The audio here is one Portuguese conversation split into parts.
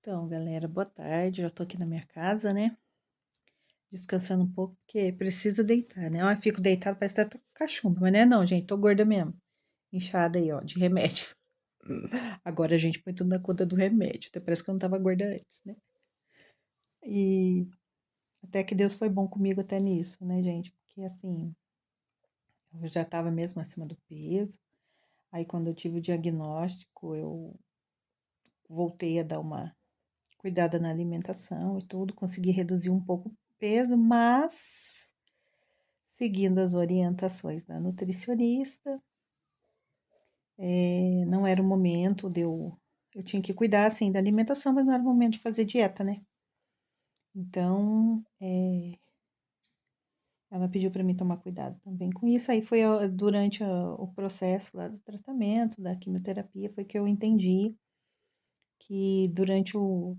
Então, galera, boa tarde. Já tô aqui na minha casa, né? Descansando um pouco, porque precisa deitar, né? Eu fico deitada, parece que tá com cachumba, mas não é não, gente. Tô gorda mesmo. Inchada aí, ó, de remédio. Agora a gente põe tudo na conta do remédio. Até parece que eu não tava gorda antes, né? E até que Deus foi bom comigo até nisso, né, gente? Porque assim, eu já tava mesmo acima do peso. Aí quando eu tive o diagnóstico, eu voltei a dar uma cuidada na alimentação e tudo, consegui reduzir um pouco o peso, mas seguindo as orientações da nutricionista, não era o momento de eu tinha que cuidar, assim, da alimentação, mas não era o momento de fazer dieta, né? Então, ela pediu para mim tomar cuidado também com isso. Aí foi durante o processo lá do tratamento, da quimioterapia, foi que eu entendi que durante o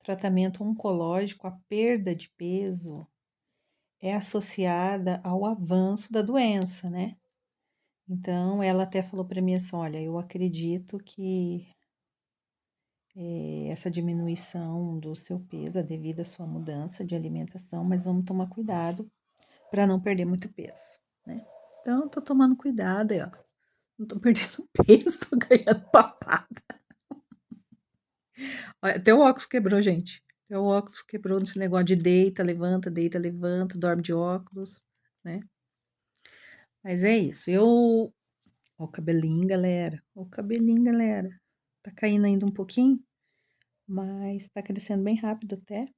tratamento oncológico, a perda de peso é associada ao avanço da doença, né? Então, ela até falou para mim assim: olha, eu acredito que essa diminuição do seu peso é devido à sua mudança de alimentação, mas vamos tomar cuidado para não perder muito peso, né? Então, eu tô tomando cuidado aí, ó. Não tô perdendo peso, tô ganhando papada. Olha, até o óculos quebrou, gente. Até o óculos quebrou nesse negócio de deita, levanta, dorme de óculos, né? Mas é isso. Ó o cabelinho, galera. Ó o cabelinho, galera. Tá caindo ainda um pouquinho, mas tá crescendo bem rápido até.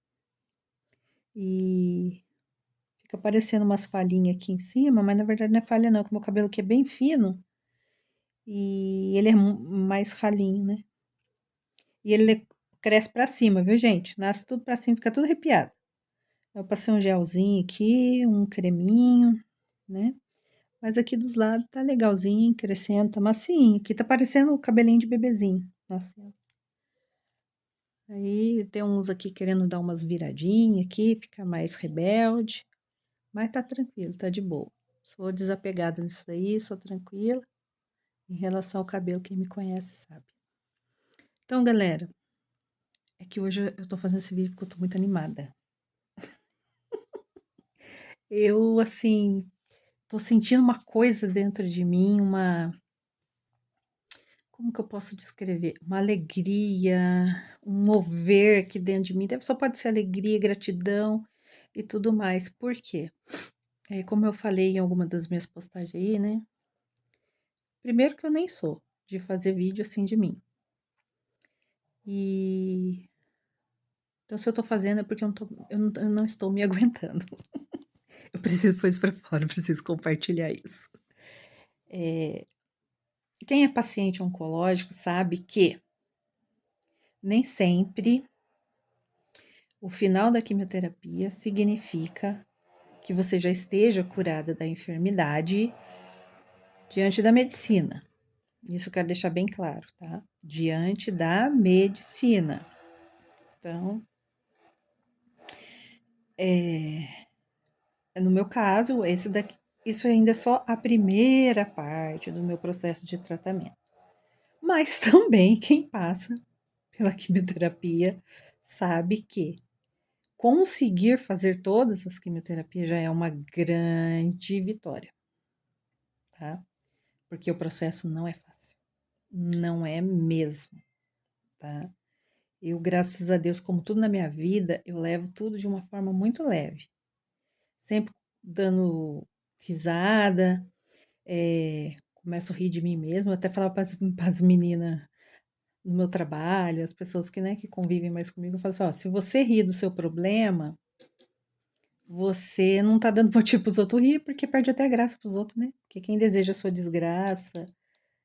E fica aparecendo umas falhinhas aqui em cima, mas na verdade não é falha não, que meu cabelo aqui é bem fino e ele é mais ralinho, né? E ele cresce pra cima, viu, gente? Nasce tudo pra cima, fica tudo arrepiado. Eu passei um gelzinho aqui, um creminho, né? Mas aqui dos lados tá legalzinho, crescendo, tá macinho. Aqui tá parecendo o cabelinho de bebezinho. Nossa. Aí tem uns aqui querendo dar umas viradinhas aqui, ficar mais rebelde. Mas tá tranquilo, tá de boa. Sou desapegada nisso daí, sou tranquila. Em relação ao cabelo, quem me conhece sabe. Então, galera, é que hoje eu tô fazendo esse vídeo porque eu tô muito animada. Eu, assim, tô sentindo uma coisa dentro de mim, como que eu posso descrever? Uma alegria, um mover aqui dentro de mim. Só pode ser alegria, gratidão e tudo mais. Por quê? Como eu falei em alguma das minhas postagens aí, né? Primeiro que eu nem sou de fazer vídeo assim de mim. E então, se eu tô fazendo é porque eu não estou me aguentando. Eu preciso pôr isso pra fora, eu preciso compartilhar isso. Quem é paciente oncológico sabe que nem sempre o final da quimioterapia significa que você já esteja curada da enfermidade diante da medicina. Isso eu quero deixar bem claro, tá? Diante da medicina. Então, no meu caso, isso ainda é só a primeira parte do meu processo de tratamento. Mas também quem passa pela quimioterapia sabe que conseguir fazer todas as quimioterapias já é uma grande vitória, tá? Porque o processo não é fácil. Não é mesmo, tá? Eu, graças a Deus, como tudo na minha vida, eu levo tudo de uma forma muito leve. Sempre dando risada, começo a rir de mim mesma. Eu até falava para as meninas no meu trabalho, as pessoas que, né, que convivem mais comigo, eu falo assim, ó, se você rir do seu problema, você não tá dando motivo para os outros rir, porque perde até a graça para os outros, né? Porque quem deseja a sua desgraça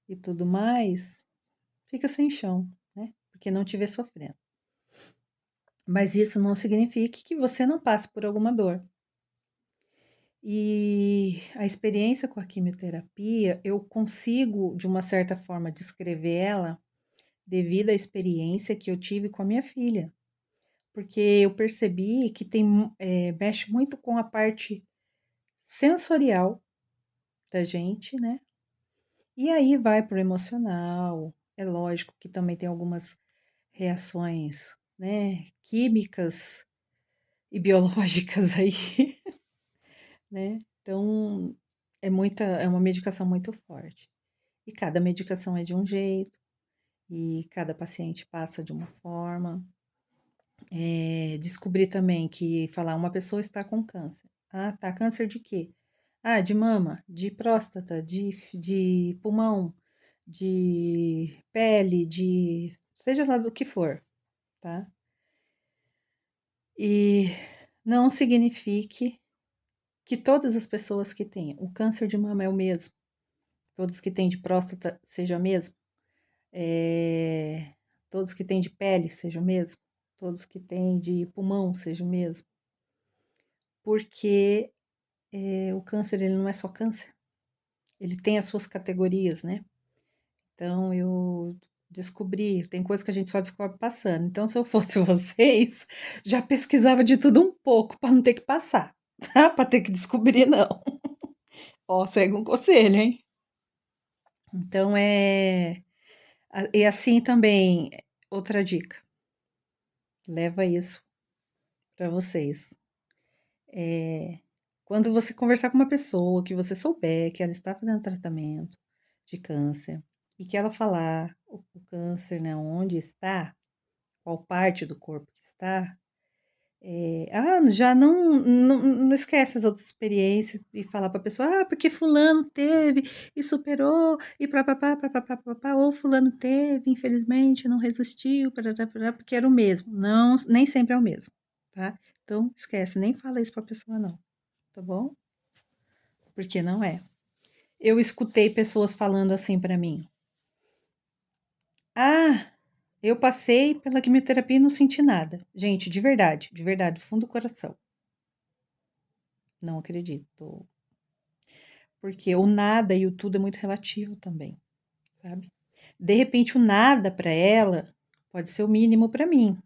e tudo mais, fica sem chão, né? Porque não te vê sofrendo. Mas isso não significa que você não passe por alguma dor. E a experiência com a quimioterapia, eu consigo, de uma certa forma, descrever ela devido à experiência que eu tive com a minha filha. Porque eu percebi que mexe muito com a parte sensorial da gente, né? E aí vai pro emocional. É lógico que também tem algumas reações, né, químicas e biológicas aí, né? Então, é uma medicação muito forte. E cada medicação é de um jeito, e cada paciente passa de uma forma. Descobri também que falar uma pessoa está com câncer. Ah, tá, câncer de quê? Ah, de mama, de próstata, de pulmão, de pele, de seja lá do que for, tá? E não signifique que todas as pessoas que têm o câncer de mama é o mesmo, todos que têm de próstata seja o mesmo, todos que têm de pele seja o mesmo, todos que têm de pulmão seja o mesmo, porque o câncer ele não é só câncer, ele tem as suas categorias, né? Então eu descobri, tem coisa que a gente só descobre passando. Então, se eu fosse vocês, já pesquisava de tudo um pouco para não ter que passar, tá? Para ter que descobrir, não. Ó, segue um conselho, hein? Então e assim também, outra dica, leva isso para vocês. Quando você conversar com uma pessoa que você souber que ela está fazendo tratamento de câncer e que ela falar o câncer, né, onde está, qual parte do corpo que está, já não esquece as outras experiências e falar para a pessoa, porque fulano teve e superou e papapá, ou fulano teve, infelizmente não resistiu, parará, parará, porque era o mesmo. Não, nem sempre é o mesmo, tá? Então, esquece, nem fala isso para a pessoa não, tá bom? Porque não é. Eu escutei pessoas falando assim para mim: "Ah, eu passei pela quimioterapia e não senti nada". Gente, de verdade, do fundo do coração. Não acredito. Porque o nada e o tudo é muito relativo também, sabe? De repente, o nada para ela pode ser o mínimo para mim.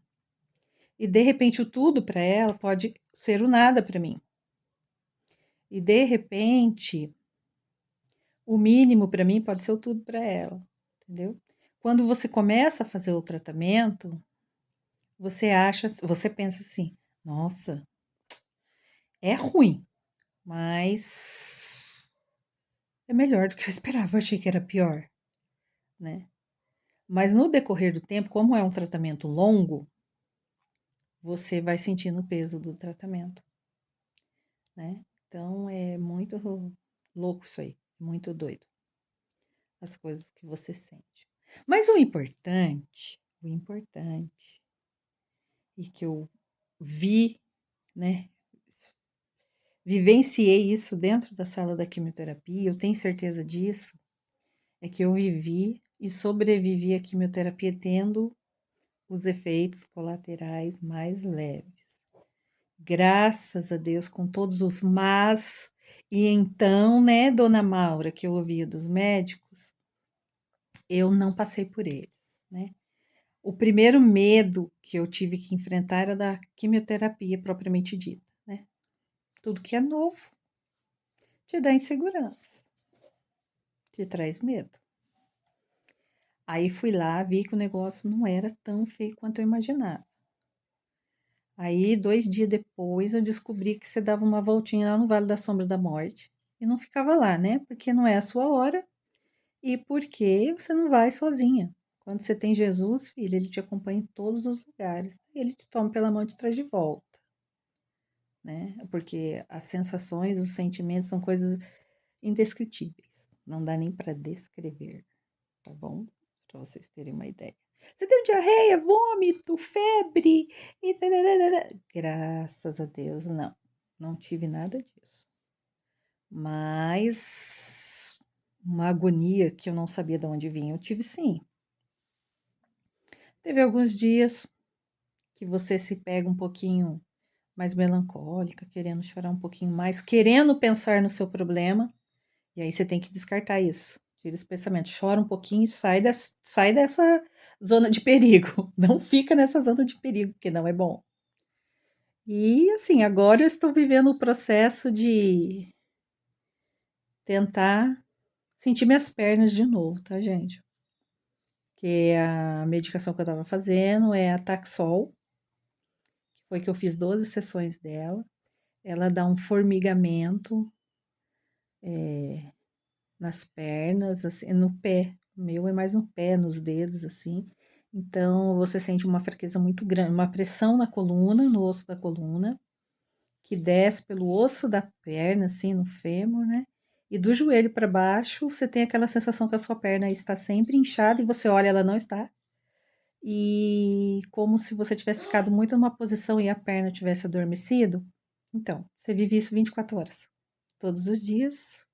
E de repente, o tudo para ela pode ser o nada para mim. E de repente, o mínimo para mim pode ser o tudo para ela, entendeu? Quando você começa a fazer o tratamento, você pensa assim: "Nossa, é ruim, mas é melhor do que eu esperava, eu achei que era pior", né? Mas no decorrer do tempo, como é um tratamento longo, você vai sentindo o peso do tratamento, né? Então é muito louco isso aí, muito doido, as coisas que você sente. Mas o importante, e que eu vi, né? Vivenciei isso dentro da sala da quimioterapia, eu tenho certeza disso, é que eu vivi e sobrevivi à quimioterapia tendo os efeitos colaterais mais leves. Graças a Deus, com todos os mas, e então, né, dona Maura, que eu ouvia dos médicos, eu não passei por eles, né? O primeiro medo que eu tive que enfrentar era da quimioterapia propriamente dita, né? Tudo que é novo te dá insegurança, te traz medo. Aí fui lá, vi que o negócio não era tão feio quanto eu imaginava. Aí, 2 dias depois, eu descobri que você dava uma voltinha lá no Vale da Sombra da Morte e não ficava lá, né? Porque não é a sua hora e porque você não vai sozinha. Quando você tem Jesus, filha, ele te acompanha em todos os lugares. Ele te toma pela mão e te traz de volta, né? Porque as sensações, os sentimentos são coisas indescritíveis. Não dá nem para descrever, tá bom? Para vocês terem uma ideia. Você teve diarreia, vômito, febre e tararara. Graças a Deus, não. Não tive nada disso. Mas uma agonia que eu não sabia de onde vinha, eu tive sim. Teve alguns dias que você se pega um pouquinho mais melancólica, querendo chorar um pouquinho mais, querendo pensar no seu problema, e aí você tem que descartar isso. Tira esse pensamento, chora um pouquinho e sai dessa zona de perigo. Não fica nessa zona de perigo, porque não é bom. E assim, agora eu estou vivendo o processo de tentar sentir minhas pernas de novo, tá, gente? que a medicação que eu estava fazendo é a Taxol, que foi que eu fiz 12 sessões dela. Ela dá um formigamento nas pernas, assim, no pé. O meu é mais no pé, nos dedos, assim. Então, você sente uma fraqueza muito grande, uma pressão na coluna, no osso da coluna, que desce pelo osso da perna, assim, no fêmur, né? E do joelho para baixo, você tem aquela sensação que a sua perna está sempre inchada e você olha, ela não está. E como se você tivesse ficado muito numa posição e a perna tivesse adormecido. Então, você vive isso 24 horas, todos os dias,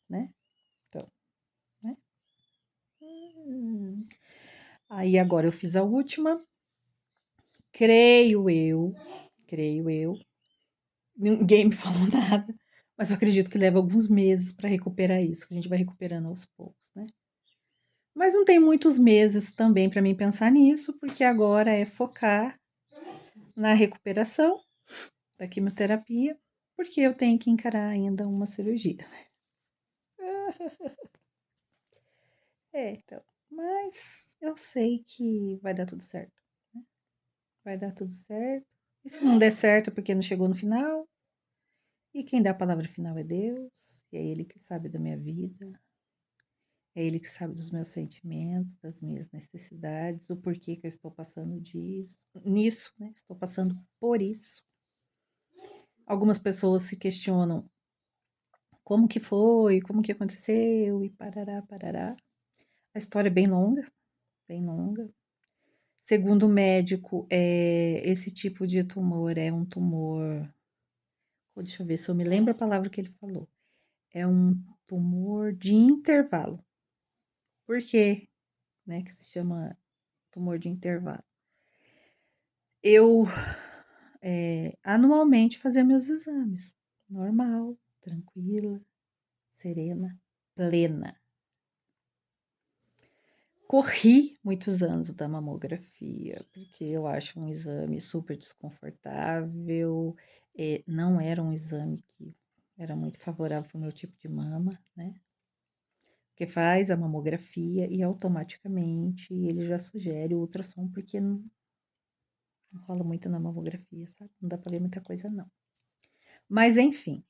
né? Então, né? Aí agora eu fiz a última, creio eu, ninguém me falou nada, mas eu acredito que leva alguns meses para recuperar isso, que a gente vai recuperando aos poucos, né? Mas não tem muitos meses também para mim pensar nisso, porque agora é focar na recuperação da quimioterapia, porque eu tenho que encarar ainda uma cirurgia. Então, mas eu sei que vai dar tudo certo, né? Vai dar tudo certo. E se não der certo, é porque não chegou no final. E quem dá a palavra final é Deus, e é Ele que sabe da minha vida, é Ele que sabe dos meus sentimentos, das minhas necessidades, o porquê que eu estou passando nisso, né? Estou passando por isso. Algumas pessoas se questionam como que foi, como que aconteceu, e parará, parará. A história é bem longa, bem longa. Segundo o médico, esse tipo de tumor é um tumor. Deixa eu ver se eu me lembro a palavra que ele falou. É um tumor de intervalo. Por quê? Né, que se chama tumor de intervalo. Eu anualmente fazia meus exames. Normal, tranquila, serena, plena. Corri muitos anos da mamografia, porque eu acho um exame super desconfortável, não era um exame que era muito favorável para o meu tipo de mama, né? Porque faz a mamografia e automaticamente ele já sugere o ultrassom, porque não rola muito na mamografia, sabe? Não dá para ver muita coisa, não. Mas, enfim,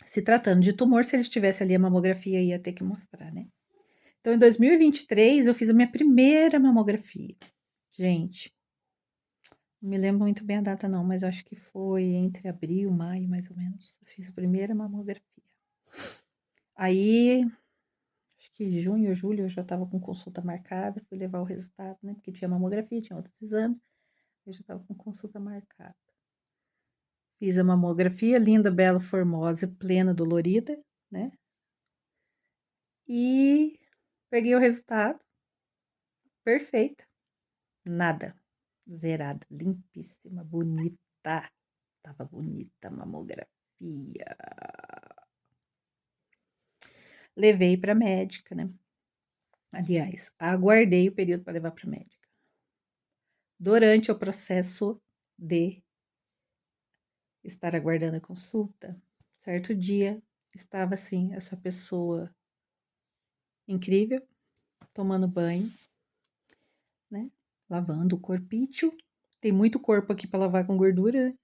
se tratando de tumor, se eles tivessem ali a mamografia, ia ter que mostrar, né? Então, em 2023, eu fiz a minha primeira mamografia. Gente, não me lembro muito bem a data, não, mas acho que foi entre abril, maio, mais ou menos. Eu fiz a primeira mamografia. Aí, acho que junho, julho, eu já estava com consulta marcada, fui levar o resultado, né? Porque tinha mamografia, tinha outros exames, eu já estava com consulta marcada. Fiz a mamografia, linda, bela, formosa, plena, dolorida, né? E peguei o resultado, perfeita, nada, zerada, limpíssima, bonita, tava bonita a mamografia. Levei para médica, né? Aliás, aguardei o período para levar para médica. Durante o processo de estar aguardando a consulta, certo dia estava assim, essa pessoa incrível, tomando banho, né? Lavando o corpício. Tem muito corpo aqui para lavar com gordura, né?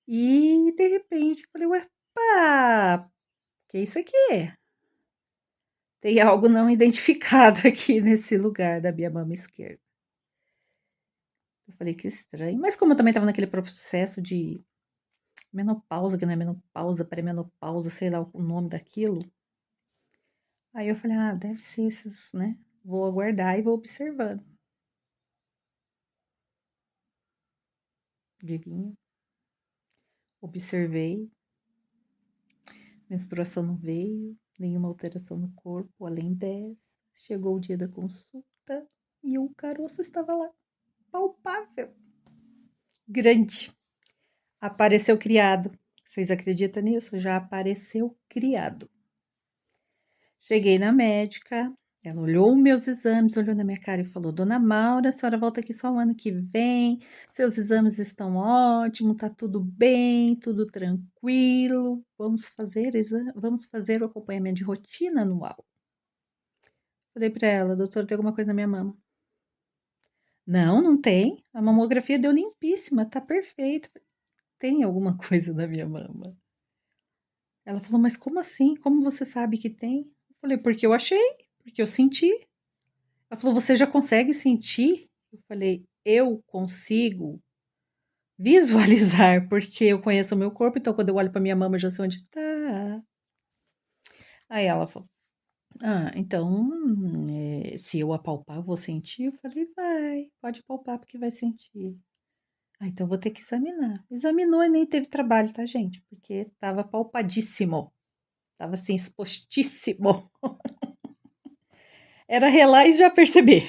E de repente falei, ué, pá, que é isso aqui? Tem algo não identificado aqui nesse lugar da minha mama esquerda. Eu falei, que estranho. Mas como eu também estava naquele processo de menopausa, que não é menopausa, pré-menopausa, sei lá o nome daquilo. Aí eu falei, deve ser esses, né? Vou aguardar e vou observando. Adivinha? Observei. Menstruação não veio, nenhuma alteração no corpo, além dessa. Chegou o dia da consulta e o caroço estava lá, palpável, grande. Apareceu criado. Vocês acreditam nisso? Já apareceu criado. Cheguei na médica, ela olhou meus exames, olhou na minha cara e falou: Dona Maura, a senhora volta aqui só o ano que vem, seus exames estão ótimos, tá tudo bem, tudo tranquilo, vamos fazer o acompanhamento de rotina anual. Falei pra ela: "Doutora, tem alguma coisa na minha mama?". "Não, não tem. A mamografia deu limpíssima, tá perfeito". "Tem alguma coisa na minha mama". Ela falou: "Mas como assim? Como você sabe que tem?". Eu falei: "Porque eu achei, porque eu senti". Ela falou: "Você já consegue sentir?". Eu falei: "Eu consigo visualizar, porque eu conheço o meu corpo, então quando eu olho pra minha mama eu já sei onde tá". Aí ela falou: "Ah, então, se eu apalpar eu vou sentir?". Eu falei: "Vai, pode palpar porque vai sentir". "Ah, então eu vou ter que examinar". Examinou e nem teve trabalho, tá, gente, porque estava palpadíssimo, estava, assim, expostíssimo. Era relar e já perceber.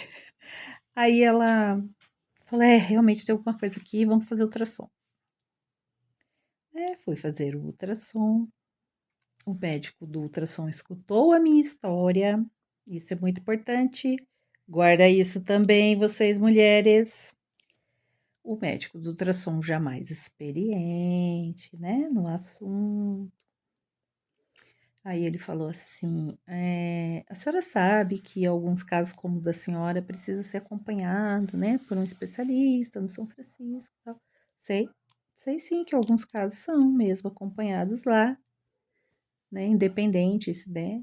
Aí ela falou: "É, realmente tem alguma coisa aqui, vamos fazer ultrassom". Fui fazer o ultrassom, o médico do ultrassom escutou a minha história, isso é muito importante, guarda isso também vocês mulheres. O médico do ultrassom já mais experiente, né, no assunto. Aí ele falou assim: "A senhora sabe que alguns casos como o da senhora precisa ser acompanhado, né, por um especialista no São Francisco, e tal". "Sei, sei sim que alguns casos são mesmo acompanhados lá, né, independentes, né,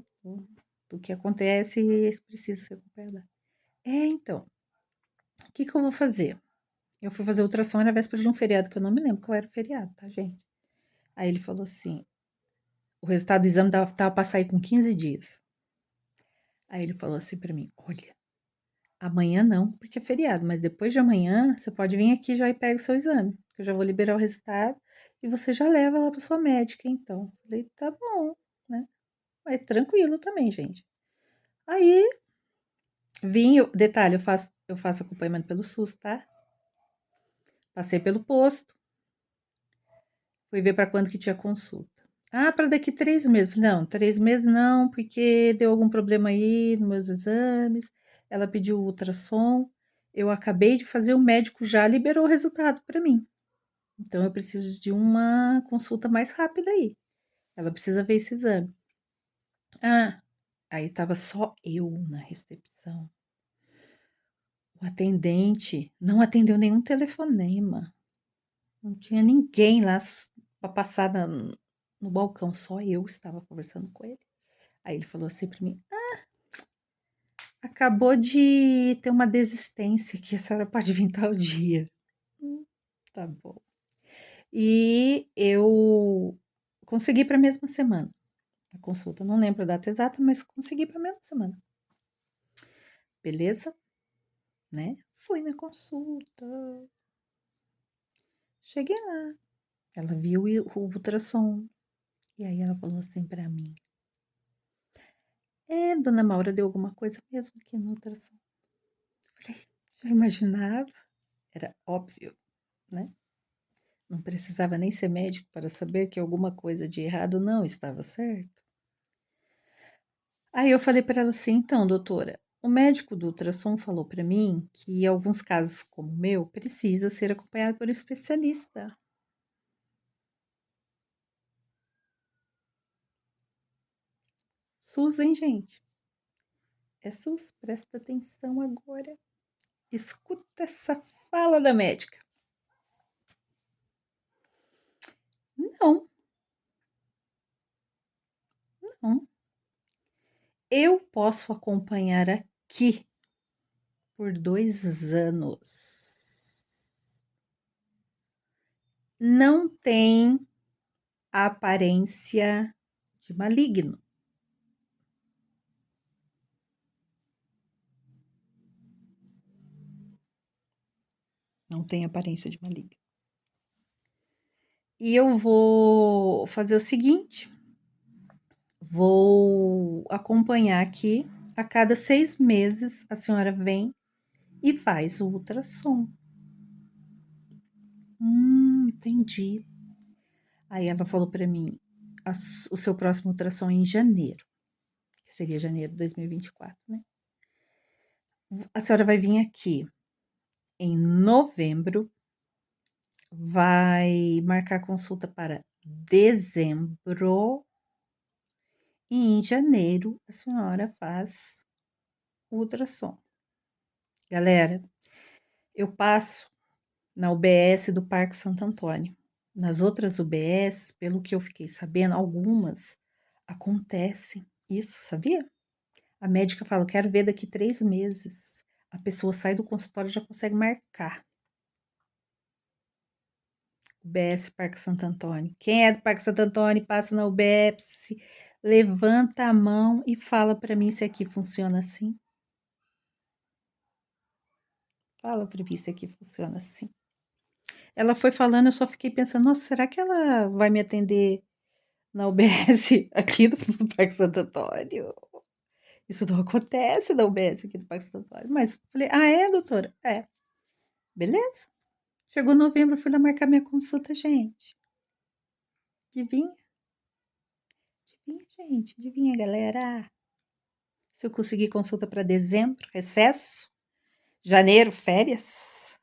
do que acontece, eles precisam ser acompanhados lá". Então, o que que eu vou fazer?". Eu fui fazer ultrassom na véspera de um feriado, que eu não me lembro qual era o feriado, tá, gente. Aí ele falou assim: "O resultado do exame estava pra sair com 15 dias". Aí ele falou assim pra mim: "Olha, amanhã não, porque é feriado, mas depois de amanhã você pode vir aqui já e pega o seu exame, que eu já vou liberar o resultado e você já leva lá pra sua médica então". Falei: "Tá bom", né. Mas tranquilo também, gente. Aí vim detalhe, eu faço acompanhamento pelo SUS, tá. Passei pelo posto, fui ver para quando que tinha consulta. "Ah, para daqui 3 meses". Falei: "Não, 3 meses não, porque deu algum problema aí nos meus exames". Ela pediu o ultrassom, eu acabei de fazer, o médico já liberou o resultado para mim. Então eu preciso de uma consulta mais rápida aí. Ela precisa ver esse exame. Ah, aí estava só eu na recepção. O atendente não atendeu nenhum telefonema. Não tinha ninguém lá para passar no balcão, só eu estava conversando com ele. Aí ele falou assim para mim: "Acabou de ter uma desistência que a senhora pode vir tal dia". Tá bom. E eu consegui para a mesma semana a consulta, não lembro a data exata, mas consegui para a mesma semana. Beleza, né, fui na consulta, cheguei lá, ela viu o ultrassom, e aí ela falou assim para mim: "É, dona Maura, deu alguma coisa mesmo aqui no ultrassom". Falei: "Já imaginava, era óbvio, né". Não precisava nem ser médico para saber que alguma coisa de errado não estava certo. Aí eu falei para ela assim: "Então, doutora, o médico do ultrassom falou para mim que alguns casos como o meu precisa ser acompanhado por especialista". SUS, hein, gente? É SUS, presta atenção agora. Escuta essa fala da médica. Não, não. Eu posso acompanhar aqui por 2 anos. Não tem aparência de maligno. Não tem aparência de maligno. E eu vou fazer o seguinte, vou acompanhar aqui, a cada 6 meses a senhora vem e faz o ultrassom. Entendi. Aí ela falou para mim: o seu próximo ultrassom é em janeiro, que seria janeiro de 2024, né? A senhora vai vir aqui em novembro, vai marcar consulta para dezembro, e em janeiro a senhora faz ultrassom. Galera, eu passo na UBS do Parque Santo Antônio. Nas outras UBS, pelo que eu fiquei sabendo, algumas acontecem isso, sabia? A médica fala, quero ver daqui 3 meses. A pessoa sai do consultório e já consegue marcar. UBS Parque Santo Antônio. Quem é do Parque Santo Antônio passa na UBS, levanta a mão e fala para mim se aqui funciona assim. Fala para mim se aqui funciona assim. Ela foi falando, eu só fiquei pensando, nossa, será que ela vai me atender na UBS aqui do Parque Santo Antônio? Isso não acontece na UBS aqui do Parque Santo Antônio. Mas falei, ah, é, doutora? É. Beleza. Chegou novembro, eu fui lá marcar minha consulta, gente. Adivinha? Adivinha, gente? Adivinha, galera? Se eu conseguir consulta para dezembro, recesso, janeiro, férias.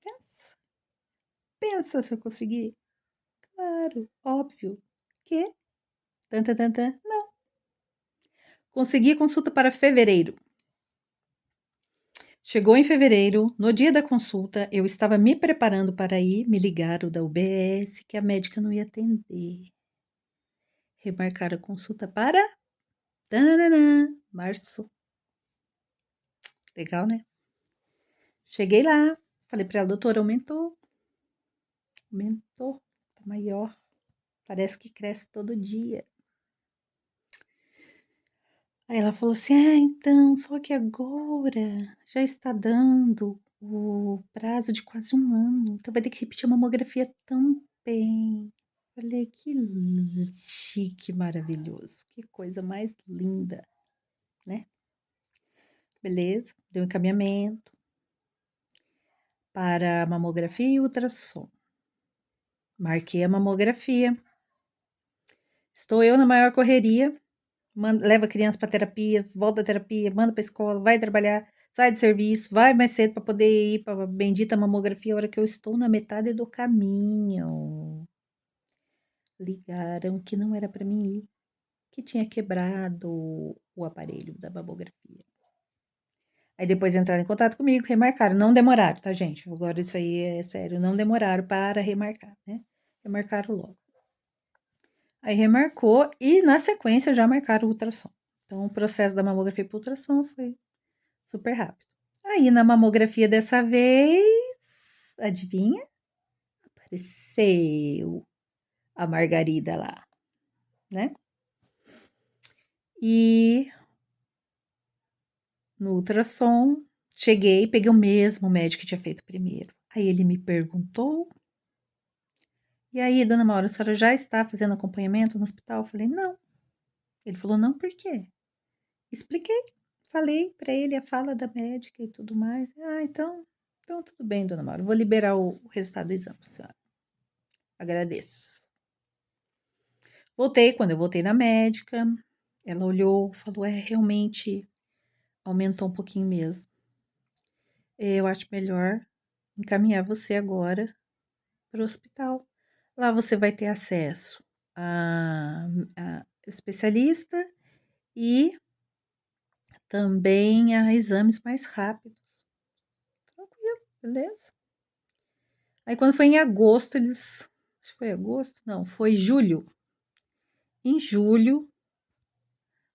Pensa. Pensa se eu conseguir. Claro, óbvio. Que? Tan, tan, tan, tan. Não. Consegui consulta para fevereiro. Chegou em fevereiro, no dia da consulta, eu estava me preparando para ir, me ligaram da UBS que a médica não ia atender. Remarcaram a consulta para tananã, março. Legal, né? Cheguei lá, falei para ela, doutora, aumentou, tá maior, parece que cresce todo dia. Aí ela falou assim, então, só que agora já está dando o prazo de quase 1 ano, então vai ter que repetir a mamografia também. Falei, que chique, maravilhoso, que coisa mais linda, né? Beleza, deu encaminhamento para mamografia e ultrassom. Marquei a mamografia. Estou eu na maior correria, leva a criança para terapia, volta da terapia, manda para escola, vai trabalhar, sai do serviço, vai mais cedo para poder ir para a bendita mamografia, a hora que eu estou na metade do caminho. Ligaram que não era para mim ir, que tinha quebrado o aparelho da mamografia. Aí depois entraram em contato comigo, remarcaram, não demoraram, tá, gente? Agora isso aí é sério, não demoraram para remarcar, né? Remarcaram logo. Aí remarcou e na sequência já marcaram o ultrassom. Então o processo da mamografia para o ultrassom foi super rápido. Aí na mamografia dessa vez, adivinha? Apareceu a Margarida lá, né? E no ultrassom, cheguei, peguei o mesmo médico que tinha feito primeiro. Aí ele me perguntou, e aí, dona Maura, a senhora já está fazendo acompanhamento no hospital? Eu falei, não. Ele falou, não, por quê? Expliquei, falei para ele a fala da médica e tudo mais. Ah, então tudo bem, dona Maura, vou liberar o resultado do exame para a senhora. Agradeço. Voltei, quando eu voltei na médica, ela olhou, falou, realmente aumentou um pouquinho mesmo. Eu acho melhor encaminhar você agora para o hospital. Lá você vai ter acesso a especialista e também a exames mais rápidos. Tranquilo, beleza? Aí quando foi em agosto, acho que foi agosto? Não, foi julho. Em julho,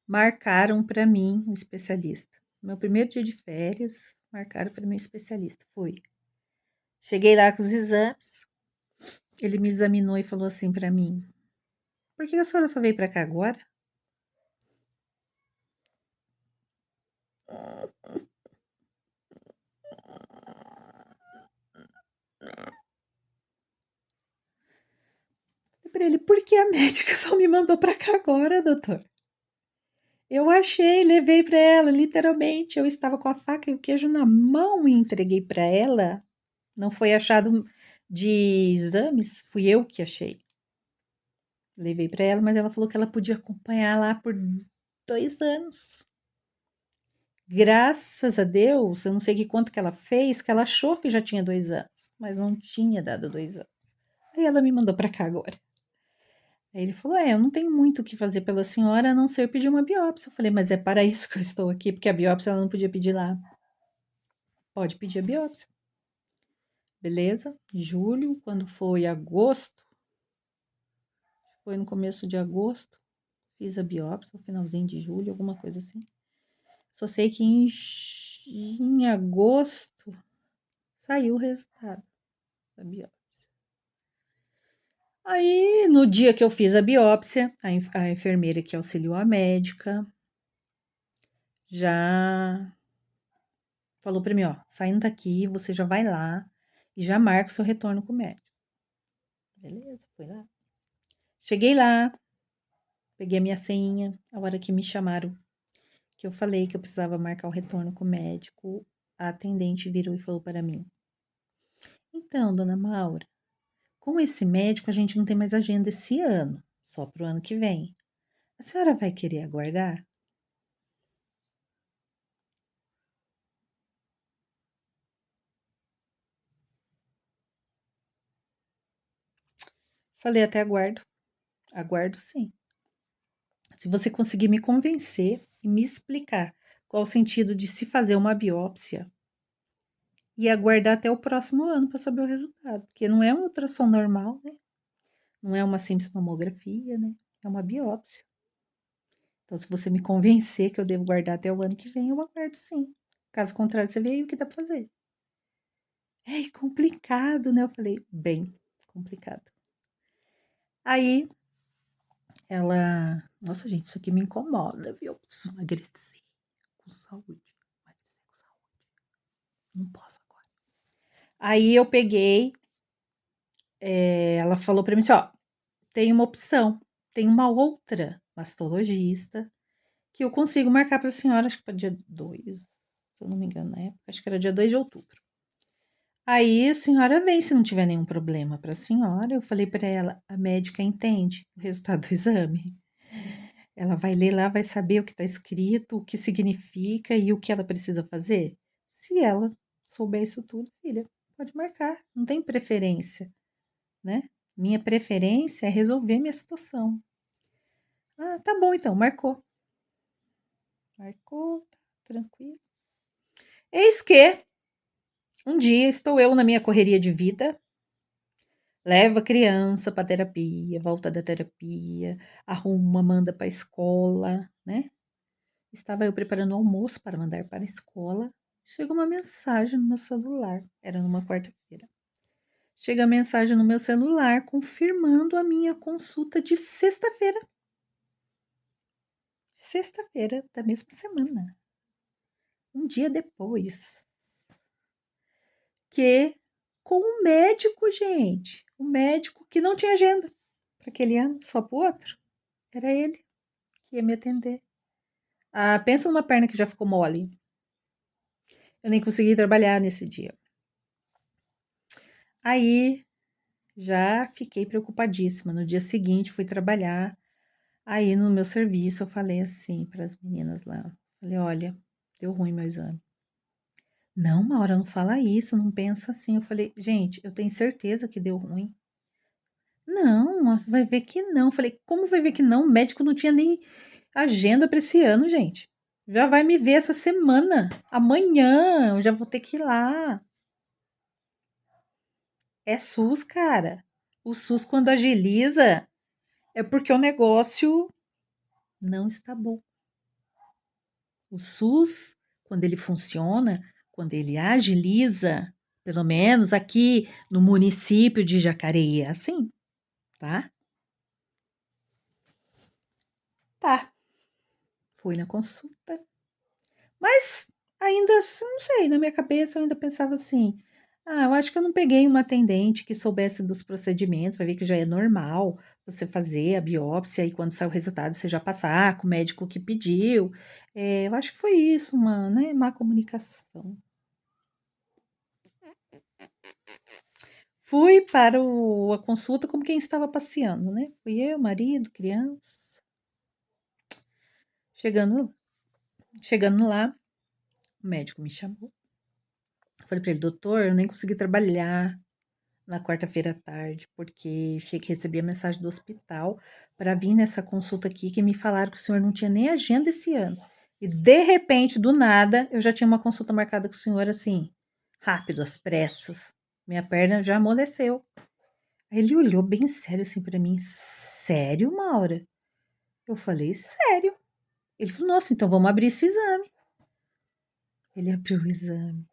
marcaram para mim um especialista. Meu primeiro dia de férias, marcaram para mim um especialista. Fui. Cheguei lá com os exames. Ele me examinou e falou assim para mim: por que a senhora só veio para cá agora? Para ele, por que a médica só me mandou para cá agora, doutor? Eu achei, levei para ela, literalmente. Eu estava com a faca e o queijo na mão e entreguei para ela. Não foi achado de exames, fui eu que achei. Levei para ela, mas ela falou que ela podia acompanhar lá por 2 anos. Graças a Deus, eu não sei que quanto que ela fez, que ela achou que já tinha 2 anos, mas não tinha dado 2 anos. Aí ela me mandou para cá agora. Aí ele falou: eu não tenho muito o que fazer pela senhora a não ser pedir uma biópsia. Eu falei: mas é para isso que eu estou aqui, porque a biópsia ela não podia pedir lá. Pode pedir a biópsia. Beleza? Julho, quando foi agosto, foi no começo de agosto, fiz a biópsia, no finalzinho de julho, alguma coisa assim. Só sei que em agosto saiu o resultado da biópsia. Aí, no dia que eu fiz a biópsia, a enfermeira que auxiliou a médica já falou para mim, ó, saindo daqui, você já vai lá e já marca o seu retorno com o médico. Beleza, fui lá. Cheguei lá, peguei a minha senha, a hora que me chamaram, que eu falei que eu precisava marcar o retorno com o médico, a atendente virou e falou para mim: então, dona Maura, com esse médico a gente não tem mais agenda esse ano, só para o ano que vem. A senhora vai querer aguardar? Falei, até aguardo. Aguardo sim. Se você conseguir me convencer e me explicar qual o sentido de se fazer uma biópsia e aguardar até o próximo ano para saber o resultado, porque não é um ultrassom normal, né? Não é uma simples mamografia, né? É uma biópsia. Então, se você me convencer que eu devo guardar até o ano que vem, eu aguardo sim. Caso contrário, você vê aí o que dá para fazer. É complicado, né? Eu falei, bem complicado. Aí ela, nossa gente, isso aqui me incomoda, viu? Eu preciso emagrecer com saúde. Emagrecer com saúde. Não posso agora. Aí eu peguei, ela falou pra mim assim, ó, tem uma opção, tem uma outra mastologista que eu consigo marcar pra senhora, acho que para dia 2, se eu não me engano, na época, acho que era dia 2 de outubro. Aí a senhora vem se não tiver nenhum problema para a senhora. Eu falei para ela, a médica entende o resultado do exame. Ela vai ler lá, vai saber o que está escrito, o que significa e o que ela precisa fazer. Se ela souber isso tudo, filha, pode marcar. Não tem preferência, né? Minha preferência é resolver minha situação. Ah, tá bom então, marcou. Marcou, tá tranquilo. Eis que um dia estou eu na minha correria de vida, leva a criança para terapia, volta da terapia, arruma, manda para a escola, né? Estava eu preparando o almoço para mandar para a escola. Chega uma mensagem no meu celular. Era numa quarta-feira. Chega a mensagem no meu celular confirmando a minha consulta de sexta-feira. Sexta-feira da mesma semana. Um dia depois. Que com o médico, gente. O médico que não tinha agenda para aquele ano, só para o outro. Era ele que ia me atender. Ah, pensa numa perna que já ficou mole. Eu nem consegui trabalhar nesse dia. Aí já fiquei preocupadíssima. No dia seguinte fui trabalhar. Aí no meu serviço eu falei assim para as meninas lá. Falei, olha, deu ruim meu exame. Não, Maura, não fala isso, não pensa assim. Eu falei, gente, eu tenho certeza que deu ruim. Não, vai ver que não. Eu falei, como vai ver que não? O médico não tinha nem agenda para esse ano, gente. Já vai me ver essa semana. Amanhã eu já vou ter que ir lá. É SUS, cara. O SUS, quando agiliza, é porque o negócio não está bom. O SUS, quando ele funciona, quando ele agiliza, pelo menos aqui no município de Jacareí, é assim, tá? Tá. Fui na consulta, mas ainda, não sei, na minha cabeça eu ainda pensava assim: ah, eu acho que eu não peguei uma atendente que soubesse dos procedimentos, vai ver que já é normal você fazer a biópsia e quando sai o resultado você já passar com o médico que pediu. Eu acho que foi isso, uma, né, má comunicação. Fui para a consulta como quem estava passeando, né? Fui eu, marido, criança. Chegando, chegando lá, o médico me chamou. Falei para ele, doutor, eu nem consegui trabalhar. na quarta-feira à tarde, porque recebi a mensagem do hospital para vir nessa consulta aqui, que me falaram que o senhor não tinha nem agenda esse ano. E de repente, do nada, eu já tinha uma consulta marcada com o senhor assim, rápido, às pressas. Minha perna já amoleceu. Aí ele olhou bem sério assim para mim. Sério, Maura? Eu falei, sério. Ele falou, nossa, então vamos abrir esse exame. Ele abriu o exame.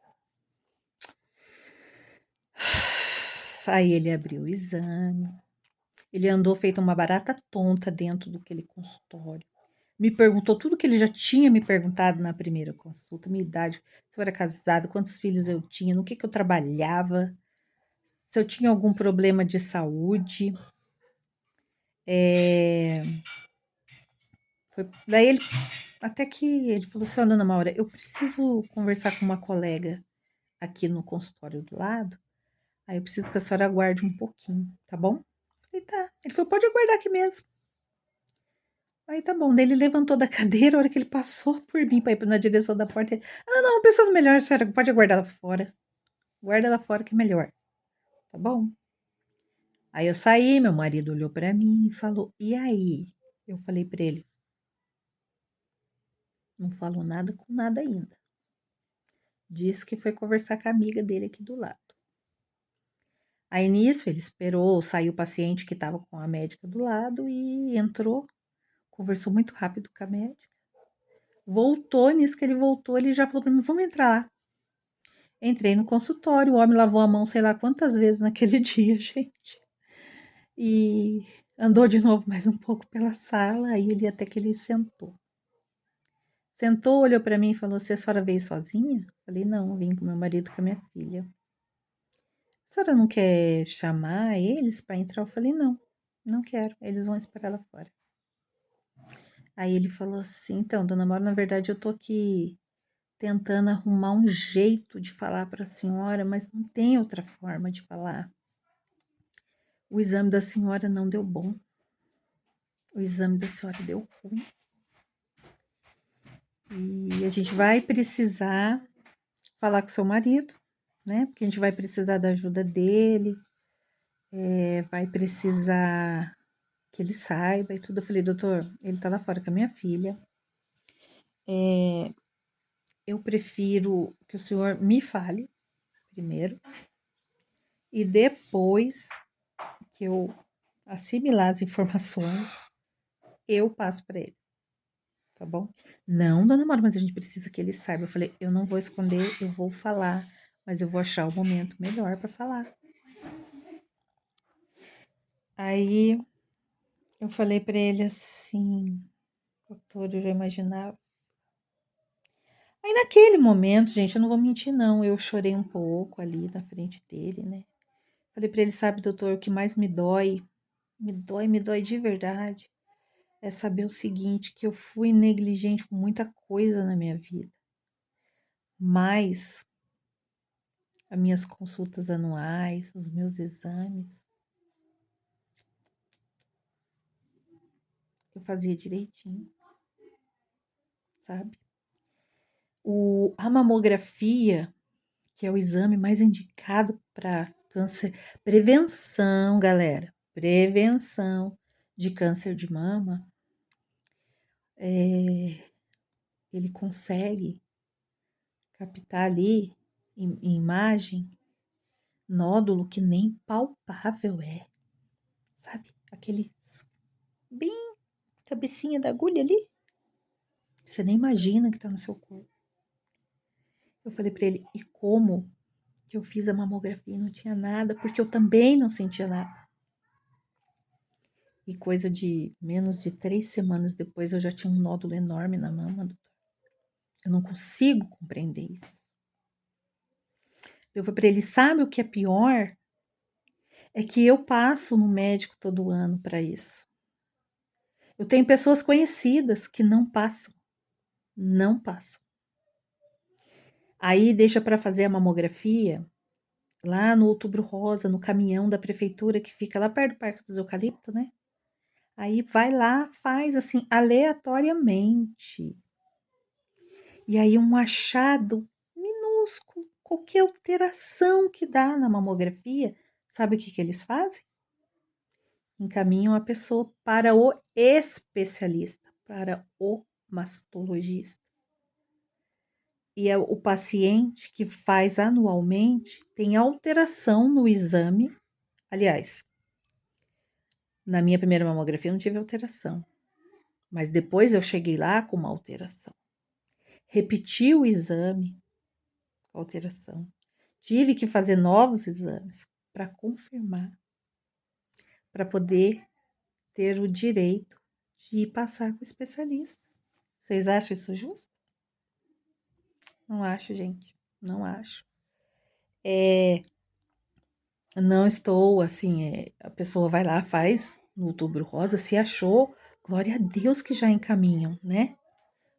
Aí ele abriu o exame. Ele andou feito uma barata tonta dentro daquele consultório. Me perguntou tudo que ele já tinha me perguntado na primeira consulta. Minha idade, se eu era casada, quantos filhos eu tinha, no que eu trabalhava, se eu tinha algum problema de saúde. Daí ele, até que ele falou assim, ó, dona Maura, eu preciso conversar com uma colega aqui no consultório do lado. Aí eu preciso que a senhora aguarde um pouquinho, tá bom? Eu falei, tá. Ele falou, pode aguardar aqui mesmo. Aí tá bom. Daí ele levantou da cadeira, a hora que ele passou por mim para ir na direção da porta. Ele, não, pensando melhor, senhora, pode aguardar lá fora. Guarda lá fora que é melhor. Tá bom? Aí eu saí, meu marido olhou para mim e falou, e aí? Eu falei para ele, não falou nada com nada ainda. Disse que foi conversar com a amiga dele aqui do lado. Aí nisso ele esperou, saiu o paciente que estava com a médica do lado e entrou. Conversou muito rápido com a médica. Voltou, nisso que ele voltou, ele já falou para mim, vamos entrar lá. Entrei no consultório, o homem lavou a mão sei lá quantas vezes naquele dia, gente. E andou de novo mais um pouco pela sala, aí ele até que ele sentou. Sentou, olhou para mim e falou, se a senhora veio sozinha? Falei, não, vim com meu marido e com a minha filha. A senhora não quer chamar eles para entrar? Eu falei, não, não quero, eles vão esperar lá fora. Aí ele falou assim, então, dona Maura, na verdade eu tô aqui tentando arrumar um jeito de falar para a senhora, mas não tem outra forma de falar. O exame da senhora não deu bom. O exame da senhora deu ruim. E a gente vai precisar falar com seu marido, né? Porque a gente vai precisar da ajuda dele, vai precisar que ele saiba e tudo. Eu falei, doutor, ele tá lá fora com a minha filha. Eu prefiro que o senhor me fale primeiro e depois que eu assimilar as informações, eu passo para ele. Tá bom? Não, dona Maura, mas a gente precisa que ele saiba. Eu falei, eu não vou esconder, eu vou falar, mas eu vou achar o momento melhor para falar. Aí eu falei para ele assim, doutor, eu já imaginava. Aí naquele momento, gente, eu não vou mentir não, eu chorei um pouco ali na frente dele, né? Falei para ele, sabe, doutor, o que mais me dói de verdade, é saber o seguinte, que eu fui negligente com muita coisa na minha vida. Mas as minhas consultas anuais, os meus exames, eu fazia direitinho, sabe? A mamografia, que é o exame mais indicado para câncer, prevenção, galera, prevenção de câncer de mama, ele consegue captar ali em imagem nódulo que nem palpável é, sabe? Aquele bem cabecinha da agulha ali. Você nem imagina que tá no seu corpo. Eu falei para ele, e como que eu fiz a mamografia e não tinha nada? Porque eu também não sentia nada. E coisa de menos de 3 semanas depois eu já tinha um nódulo enorme na mama, doutor. Eu não consigo compreender isso. Eu falei para ele, sabe o que é pior? É que eu passo no médico todo ano para isso. Eu tenho pessoas conhecidas que não passam. Não passam. Aí deixa para fazer a mamografia lá no Outubro Rosa, no caminhão da prefeitura que fica lá perto do Parque dos Eucaliptos, né? Aí vai lá, faz assim, aleatoriamente. E aí um achado minúsculo, qualquer alteração que dá na mamografia, sabe o que eles fazem? Encaminham a pessoa para o especialista, para o mastologista. E o paciente que faz anualmente tem alteração no exame. Aliás, na minha primeira mamografia eu não tive alteração, mas depois eu cheguei lá com uma alteração. Repeti o exame com alteração. Tive que fazer novos exames para confirmar, para poder ter o direito de passar com o especialista. Vocês acham isso justo? Não acho, gente. Não acho. Não estou assim, a pessoa vai lá, faz no Outubro Rosa, se achou, glória a Deus que já encaminham, né?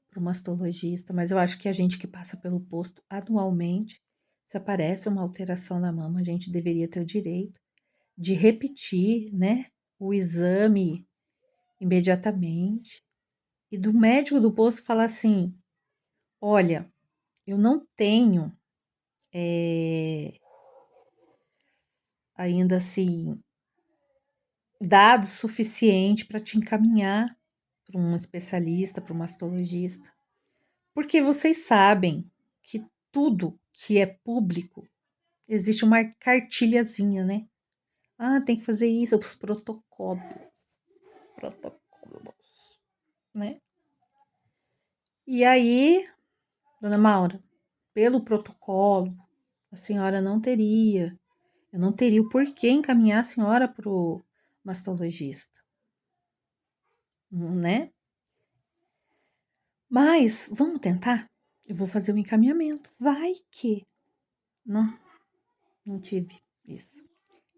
Para o mastologista, mas eu acho que a gente que passa pelo posto anualmente, se aparece uma alteração na mama, a gente deveria ter o direito de repetir, né, o exame imediatamente e do médico do posto falar assim, olha, eu não tenho ainda assim dados suficientes para te encaminhar para um especialista, para um mastologista, porque vocês sabem que tudo que é público existe uma cartilhazinha, né? Ah, tem que fazer isso, os protocolos, né? E aí, dona Maura, pelo protocolo, a senhora não teria, eu não teria o porquê encaminhar a senhora para o mastologista, né? Mas vamos tentar? Eu vou fazer o encaminhamento. Vai que. Não tive isso.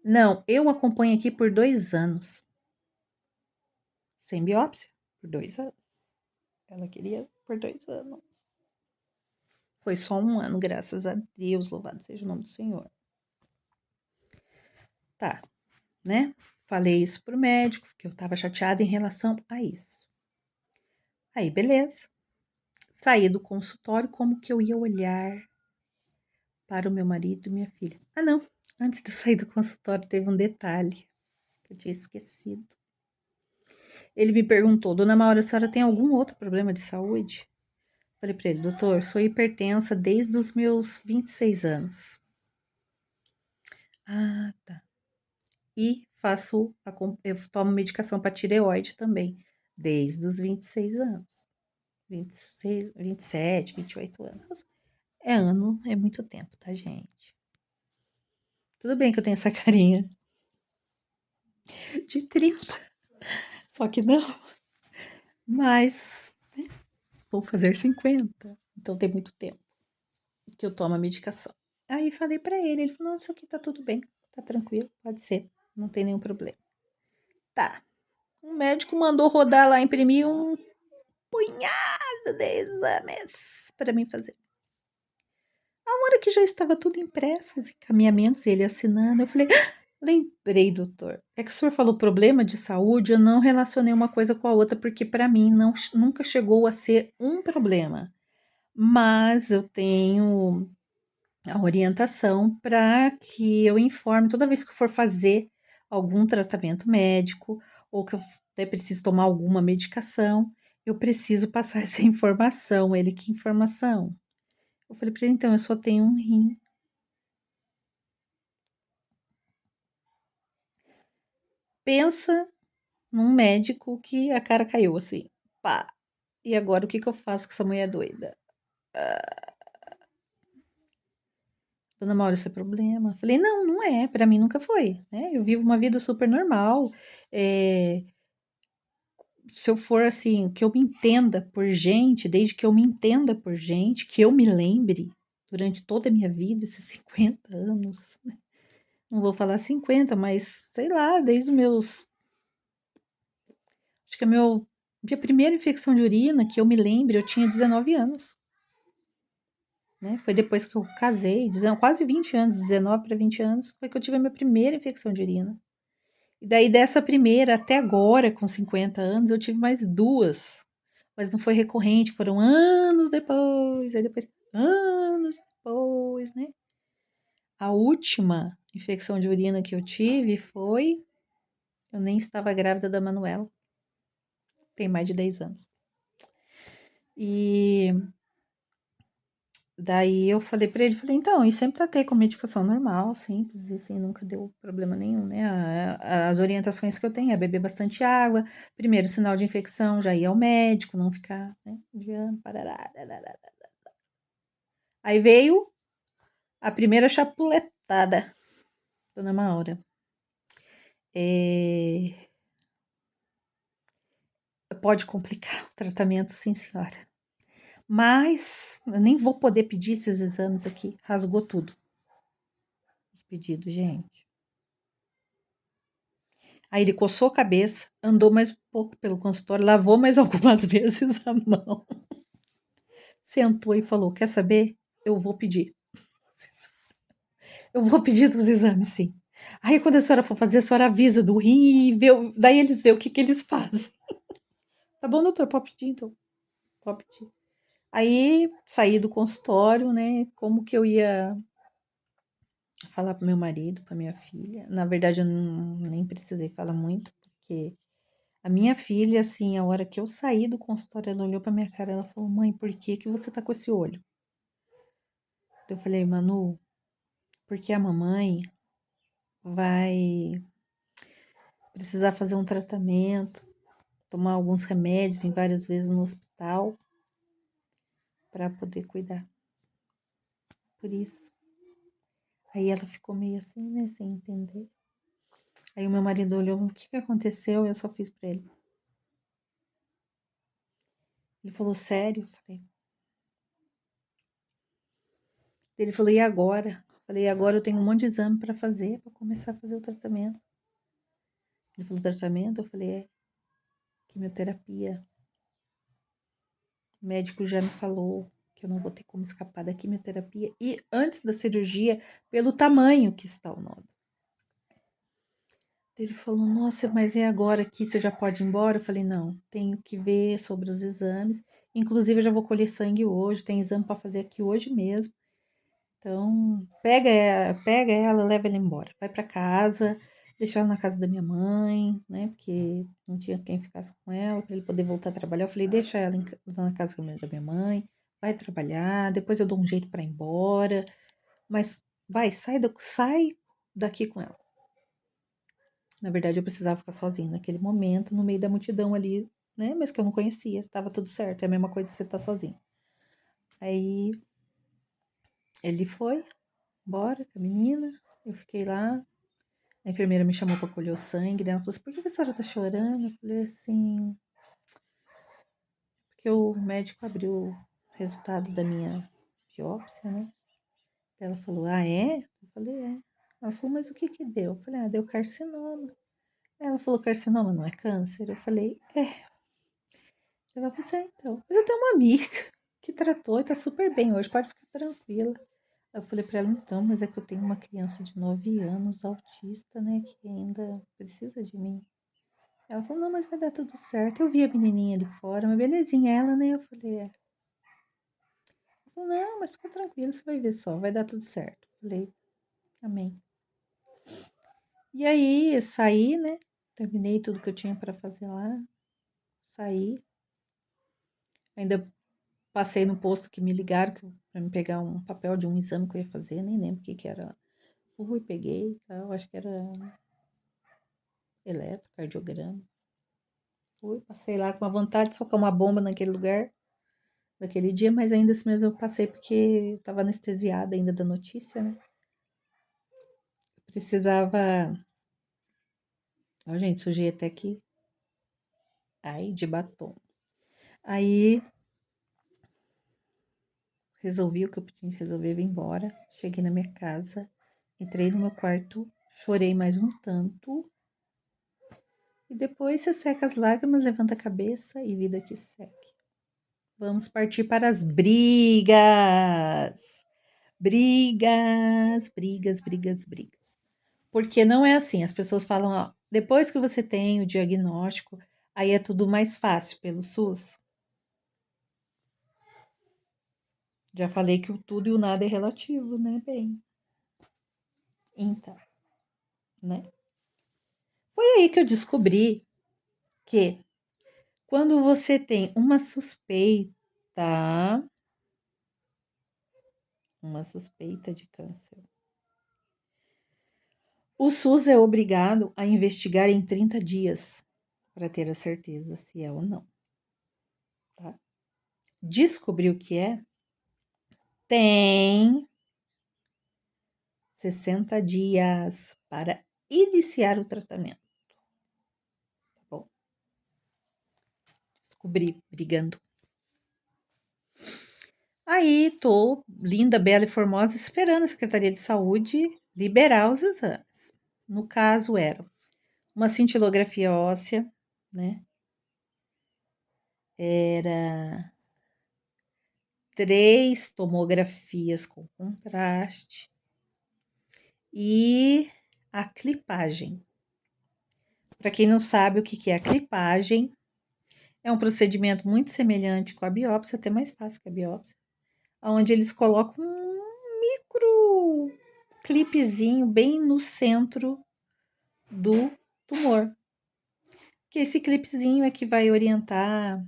Não, eu acompanho aqui por 2 anos. Sem biópsia, por 2 anos. Ela queria por 2 anos. Foi só 1 ano, graças a Deus, louvado seja o nome do Senhor. Tá, né? Falei isso pro médico, que eu tava chateada em relação a isso. Aí, beleza. Saí do consultório, como que eu ia olhar para o meu marido e minha filha? Ah, não. Antes de eu sair do consultório, teve um detalhe que eu tinha esquecido. Ele me perguntou, dona Maura, a senhora tem algum outro problema de saúde? Falei para ele, doutor, sou hipertensa desde os meus 26 anos. Ah, tá. E eu tomo medicação para tireoide também, desde os 26 anos. 26, 27, 28 anos. É muito tempo, tá, gente? Tudo bem que eu tenho essa carinha de 30, só que não. Mas, né, vou fazer 50, então tem muito tempo que eu tomo a medicação. Aí falei pra ele falou, não, isso aqui tá tudo bem, tá tranquilo, pode ser, não tem nenhum problema. Tá, o médico mandou rodar lá, imprimir um punhado de exames para mim fazer. A hora que já estava tudo impresso, os encaminhamentos, ele assinando, eu falei, lembrei, doutor, é que o senhor falou problema de saúde, eu não relacionei uma coisa com a outra, porque para mim nunca chegou a ser um problema, mas eu tenho a orientação para que eu informe toda vez que eu for fazer algum tratamento médico ou que eu preciso tomar alguma medicação, eu preciso passar essa informação. Ele, que informação? Eu falei para ele, então, eu só tenho um rim. Pensa num médico que a cara caiu assim, pá. E agora o que eu faço com essa mulher doida? Dona Maura, isso é problema? Falei, não, não é, para mim nunca foi, né? Eu vivo uma vida super normal. Se eu for assim, que eu me entenda por gente, desde que eu me entenda por gente, que eu me lembre durante toda a minha vida, esses 50 anos, né? Não vou falar 50, mas sei lá, desde os meus. Acho que minha primeira infecção de urina, que eu me lembre, eu tinha 19 anos. Né? Foi depois que eu casei, quase 20 anos, 19 para 20 anos, foi que eu tive a minha primeira infecção de urina. E daí dessa primeira até agora, com 50 anos, eu tive mais 2. Mas não foi recorrente, foram anos depois, aí depois, anos depois, né? A última infecção de urina que eu tive foi... Eu nem estava grávida da Manuela. Tem mais de 10 anos. E daí eu falei pra ele, falei, então, e sempre tratei com medicação normal, simples, e assim, nunca deu problema nenhum, né? As orientações que eu tenho é beber bastante água, primeiro sinal de infecção, já ir ao médico, não ficar, né, adiando, parará, darará. Aí veio a primeira chapuletada, dona Maura. Pode complicar o tratamento, sim, senhora. Mas eu nem vou poder pedir esses exames aqui. Rasgou tudo. Os pedidos, gente. Aí ele coçou a cabeça, andou mais um pouco pelo consultório, lavou mais algumas vezes a mão. Sentou e falou: quer saber? Eu vou pedir. Eu vou pedir os exames, sim. Aí quando a senhora for fazer, a senhora avisa do rim e vê, daí eles vê o que eles fazem. Tá bom, doutor? Pode pedir, então. Pode pedir. Aí saí do consultório, né? Como que eu ia falar pro meu marido, pra minha filha. Na verdade, eu nem precisei falar muito, porque a minha filha, assim, a hora que eu saí do consultório, ela olhou pra minha cara, ela falou, mãe, por que que você tá com esse olho? Eu falei, Manu, porque a mamãe vai precisar fazer um tratamento, tomar alguns remédios, vir várias vezes no hospital para poder cuidar. Por isso. Aí ela ficou meio assim, né, sem entender. Aí o meu marido olhou, o que aconteceu? Eu só fiz pra ele. Ele falou, sério? Eu falei. Ele falou, e agora? Eu falei, agora eu tenho um monte de exame para fazer, para começar a fazer o tratamento. Ele falou, tratamento? Eu falei, é. Quimioterapia. O médico já me falou que eu não vou ter como escapar da quimioterapia. E antes da cirurgia, pelo tamanho que está o nódulo. Ele falou, nossa, mas e agora aqui você já pode ir embora? Eu falei, não, tenho que ver sobre os exames. Inclusive, eu já vou colher sangue hoje, tem exame para fazer aqui hoje mesmo. Então, pega ela, leva ela embora. Vai para casa, deixa ela na casa da minha mãe, né? Porque não tinha quem ficasse com ela, para ele poder voltar a trabalhar. Eu falei, deixa ela na casa da minha mãe, vai trabalhar, depois eu dou um jeito para ir embora. Mas vai, sai daqui com ela. Na verdade, eu precisava ficar sozinha naquele momento, no meio da multidão ali, né? Mas que eu não conhecia, tava tudo certo. É a mesma coisa de você estar sozinho. Aí ele foi embora com a menina, eu fiquei lá. A enfermeira me chamou para colher o sangue, daí ela falou assim: por que a senhora tá chorando? Eu falei assim: porque o médico abriu o resultado da minha biópsia, né? Ela falou: ah, é? Eu falei: é. Ela falou: mas o que que deu? Eu falei: ah, deu carcinoma. Ela falou: carcinoma não é câncer? Eu falei: é. Ela falou assim: ah, então. Mas eu tenho uma amiga que tratou e tá super bem hoje, pode ficar tranquila. Eu falei pra ela: então, mas é que eu tenho uma criança de 9 anos, autista, né, que ainda precisa de mim. Ela falou, não, mas vai dar tudo certo. Eu vi a menininha ali fora, uma belezinha ela, né? Eu falei, é. Ela falou, não, mas fica tranquila, você vai ver só, vai dar tudo certo. Eu falei, amém. E aí, saí, né? Terminei tudo que eu tinha para fazer lá. Saí. Ainda passei no posto que me ligaram para me pegar um papel de um exame que eu ia fazer, nem lembro o que que era. Fui, peguei, tal, acho que era eletrocardiograma. Fui, passei lá com uma vontade de socar uma bomba naquele lugar. Daquele dia, mas ainda assim mesmo eu passei porque eu tava anestesiada ainda da notícia, né? Precisava. Ó, gente, sujei até aqui. Ai, de batom. Aí resolvi o que eu tinha que resolver, vim embora. Cheguei na minha casa, entrei no meu quarto, chorei mais um tanto. E depois você seca as lágrimas, levanta a cabeça e vida que segue. Vamos partir para as brigas. Brigas, brigas, brigas, brigas. Porque não é assim, as pessoas falam, ó, depois que você tem o diagnóstico, aí é tudo mais fácil pelo SUS. Já falei que o tudo e o nada é relativo, né, bem? Então, né? Foi aí que eu descobri que quando você tem uma suspeita de câncer, o SUS é obrigado a investigar em 30 dias para ter a certeza se é ou não. Tá? Descobrir o que é, tem 60 dias para iniciar o tratamento. Tá bom? Descobri brigando. Aí tô linda, bela e formosa esperando a Secretaria de Saúde liberar os exames. No caso era uma cintilografia óssea, né? Era 3 tomografias com contraste e a clipagem. Para quem não sabe o que é a clipagem, é um procedimento muito semelhante com a biópsia, até mais fácil que a biópsia, onde eles colocam um micro clipezinho bem no centro do tumor. Que esse clipezinho é que vai orientar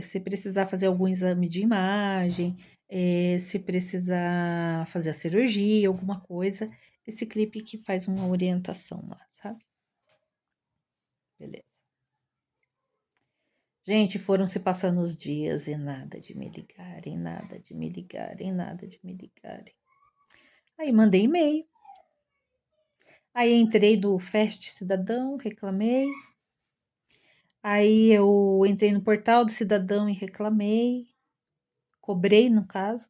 se precisar fazer algum exame de imagem, se precisar fazer a cirurgia, alguma coisa, esse clipe que faz uma orientação lá, sabe? Beleza. Gente, foram se passando os dias e nada de me ligarem, nada de me ligarem, nada de me ligarem. Aí mandei e-mail. Aí entrei do Fast Cidadão, reclamei. Aí eu entrei no portal do cidadão e reclamei. Cobrei, no caso.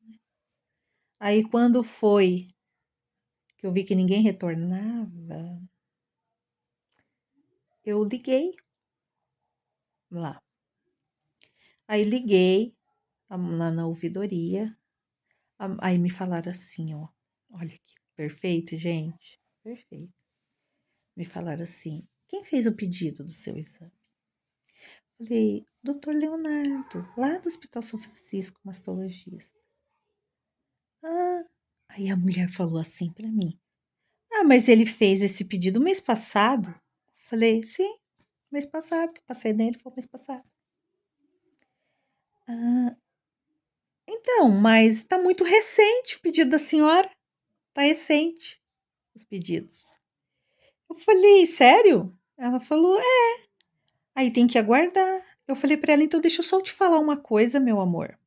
Aí quando foi que eu vi que ninguém retornava, eu liguei lá. Aí liguei lá na ouvidoria. Aí me falaram assim, ó. Olha que perfeito, gente. Perfeito. Me falaram assim: quem fez o pedido do seu exame? Falei, doutor Leonardo, lá do Hospital São Francisco, mastologista. Aí a mulher falou assim para mim: mas ele fez esse pedido mês passado? Falei, sim, mês passado, que eu passei nele foi mês passado. Então, mas tá muito recente o pedido da senhora. Tá recente os pedidos. Eu falei, sério? Ela falou, é. Aí tem que aguardar. Eu falei para ela, então deixa eu só te falar uma coisa, meu amor.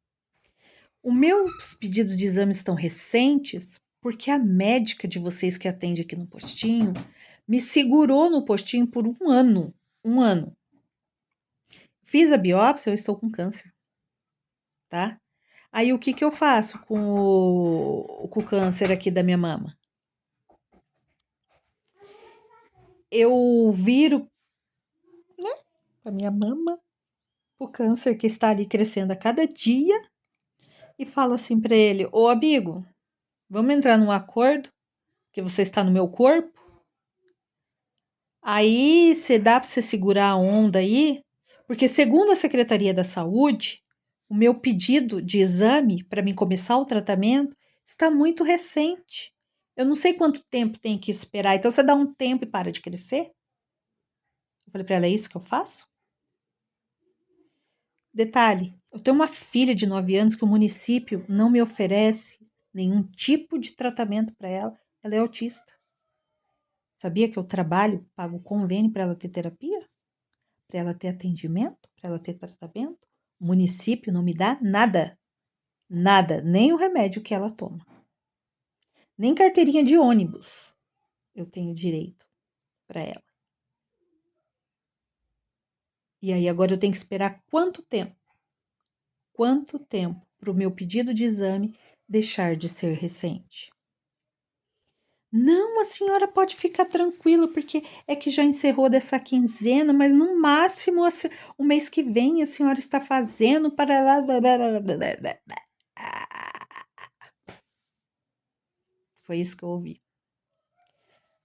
Os meus pedidos de exames estão recentes porque a médica de vocês que atende aqui no postinho me segurou no postinho por um ano. Um ano. Fiz a biópsia, eu estou com câncer. Tá? Aí o que eu faço com o câncer aqui da minha mama? Eu viro, né, a minha mama, o câncer que está ali crescendo a cada dia e falo assim para ele: ô amigo, vamos entrar num acordo que você está no meu corpo? Aí você dá para você segurar a onda aí? Porque segundo a Secretaria da Saúde, o meu pedido de exame para mim começar o tratamento está muito recente. Eu não sei quanto tempo tem que esperar. Então você dá um tempo e para de crescer? Eu falei para ela, é isso que eu faço? Detalhe, eu tenho uma filha de 9 anos que o município não me oferece nenhum tipo de tratamento para ela. Ela é autista. Sabia que eu trabalho, pago convênio para ela ter terapia? Para ela ter atendimento? Para ela ter tratamento? O município não me dá nada. Nada, nem o remédio que ela toma. Nem carteirinha de ônibus eu tenho direito para ela. E aí agora eu tenho que esperar quanto tempo? Quanto tempo para o meu pedido de exame deixar de ser recente? Não, a senhora pode ficar tranquila, porque é que já encerrou dessa quinzena, mas no máximo o mês que vem a senhora está fazendo para lá. Foi isso que eu ouvi.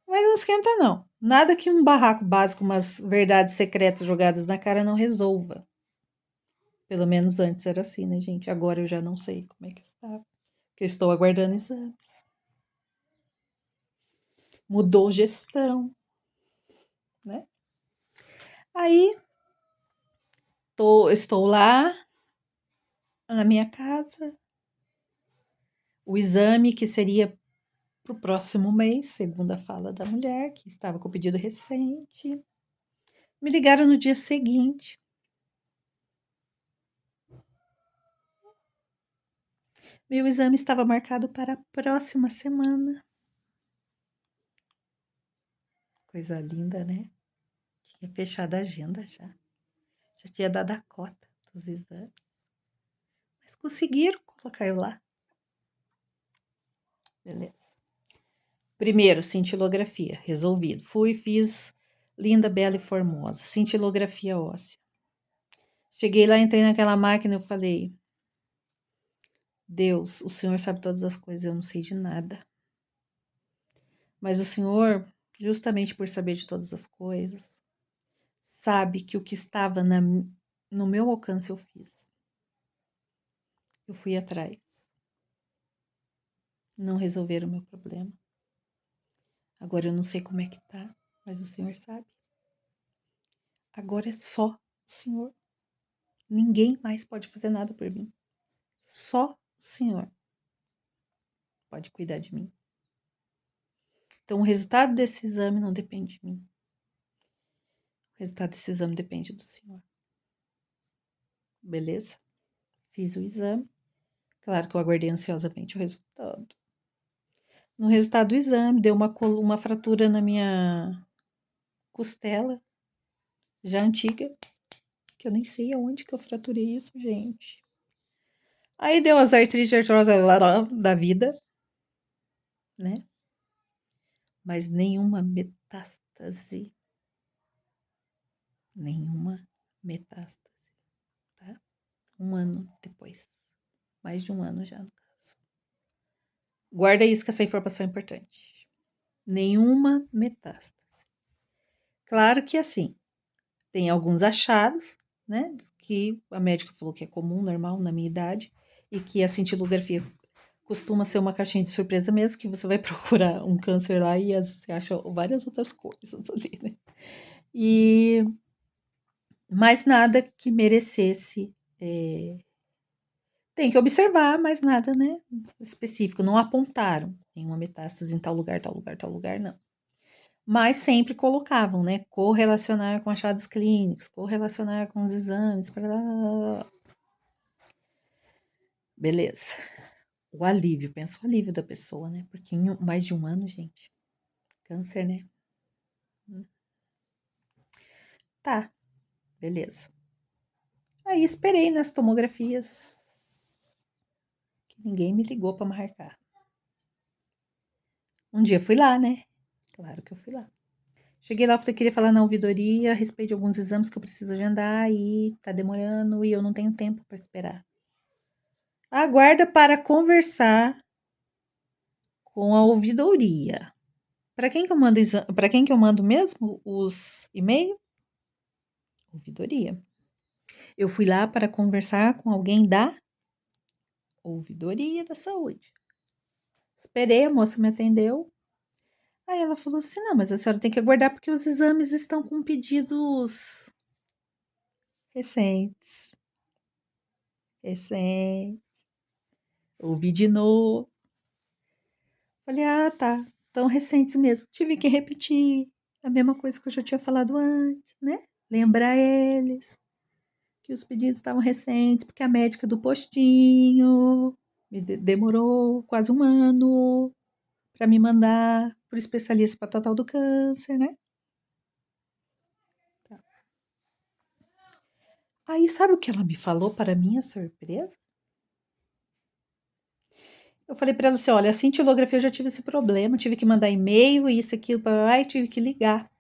Mas não esquenta, não. Nada que um barraco básico, umas verdades secretas jogadas na cara não resolva. Pelo menos antes era assim, né, gente? Agora eu já não sei como é que está. Porque eu estou aguardando exames. mudou gestão, né? Aí estou lá na minha casa, o exame que seria para o próximo mês, segundo a fala da mulher, que estava com o pedido recente. Me ligaram no dia seguinte. Meu exame estava marcado para a próxima semana. Coisa linda, né? Tinha fechado a agenda já. Já tinha dado a cota dos exames. Mas conseguiram colocar eu lá. Beleza. Primeiro, cintilografia. Resolvido. Fui, fiz linda, bela e formosa. Cintilografia óssea. Cheguei lá, entrei naquela máquina, eu falei: Deus, o Senhor sabe todas as coisas, eu não sei de nada. Mas o Senhor, justamente por saber de todas as coisas, sabe que o que estava no meu alcance eu fiz. Eu fui atrás. Não resolveram o meu problema. Agora eu não sei como é que tá, mas o Senhor sabe. Agora é só o Senhor. Ninguém mais pode fazer nada por mim. Só o Senhor pode cuidar de mim. Então o resultado desse exame não depende de mim. O resultado desse exame depende do Senhor. Beleza? Fiz o exame. Claro que eu aguardei ansiosamente o resultado. No resultado do exame, deu uma fratura na minha costela, já antiga, que eu nem sei aonde que eu fraturei isso, gente. Aí deu as artrite artrosa da vida, né? Mas nenhuma metástase. Nenhuma metástase, tá? 1 ano depois. Mais de 1 ano já, no caso. Guarda isso, que essa informação é importante. Nenhuma metástase. Claro que assim, tem alguns achados, né? Que a médica falou que é comum, normal, na minha idade, e que a cintilografia costuma ser uma caixinha de surpresa mesmo, que você vai procurar um câncer lá e você acha várias outras coisas ali, né? E mais nada que merecesse. Tem que observar, mas nada, né? Específico. Não apontaram nenhuma metástase em tal lugar, tal lugar, tal lugar, não. Mas sempre colocavam, né? Correlacionar com achados clínicos, correlacionar com os exames. Beleza. O alívio, pensa o alívio da pessoa, né? Porque em mais de 1 ano, gente, câncer, né? Tá, beleza. Aí esperei nas tomografias, que ninguém me ligou para marcar. Um dia fui lá, né? Claro que eu fui lá. Cheguei lá, falei que queria falar na ouvidoria a respeito de alguns exames que eu preciso agendar e tá demorando e eu não tenho tempo para esperar. Aguarda para conversar com a ouvidoria. Para quem que eu mando para quem que eu mando mesmo os e-mails? Ouvidoria. Eu fui lá para conversar com alguém da ouvidoria da saúde. Esperei, a moça me atendeu. Aí ela falou assim: não, mas a senhora tem que aguardar porque os exames estão com pedidos recentes. Recentes. Ouvi de novo. Falei: ah, tá. Tão recentes mesmo. Tive que repetir a mesma coisa que eu já tinha falado antes, né? Lembrar eles que os pedidos estavam recentes, porque a médica do postinho demorou quase 1 ano para me mandar para o especialista para tratar do câncer, né? Tá. Aí, sabe o que ela me falou para minha surpresa? Eu falei para ela assim: olha, a cintilografia eu já tive esse problema, tive que mandar e-mail, isso, aquilo, para lá, e tive que ligar.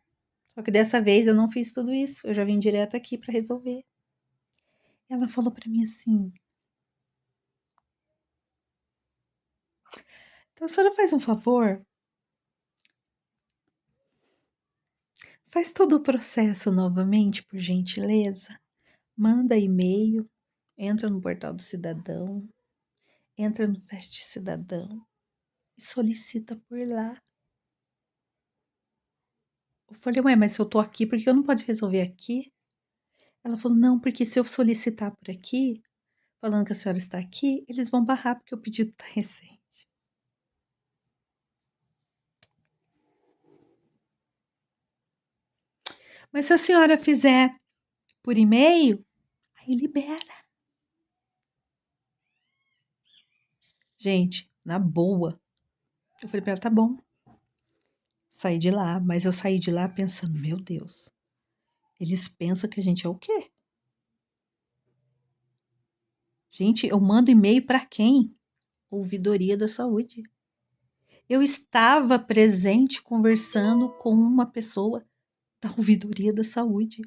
Só que dessa vez eu não fiz tudo isso, eu já vim direto aqui para resolver. Ela falou para mim assim: então a senhora faz um favor? Faz todo o processo novamente, por gentileza. Manda e-mail, entra no portal do cidadão, entra no Fast Cidadão e solicita por lá. Eu falei, ué, mas se eu tô aqui, por que eu não pode resolver aqui? Ela falou, não, porque se eu solicitar por aqui, falando que a senhora está aqui, eles vão barrar porque o pedido está recente. Mas se a senhora fizer por e-mail, aí libera. Gente, na boa. Eu falei pra ela, tá bom. Saí de lá, mas eu saí de lá pensando, meu Deus, eles pensam que a gente é o quê? Gente, eu mando e-mail pra quem? Ouvidoria da Saúde. Eu estava presente conversando com uma pessoa da Ouvidoria da Saúde,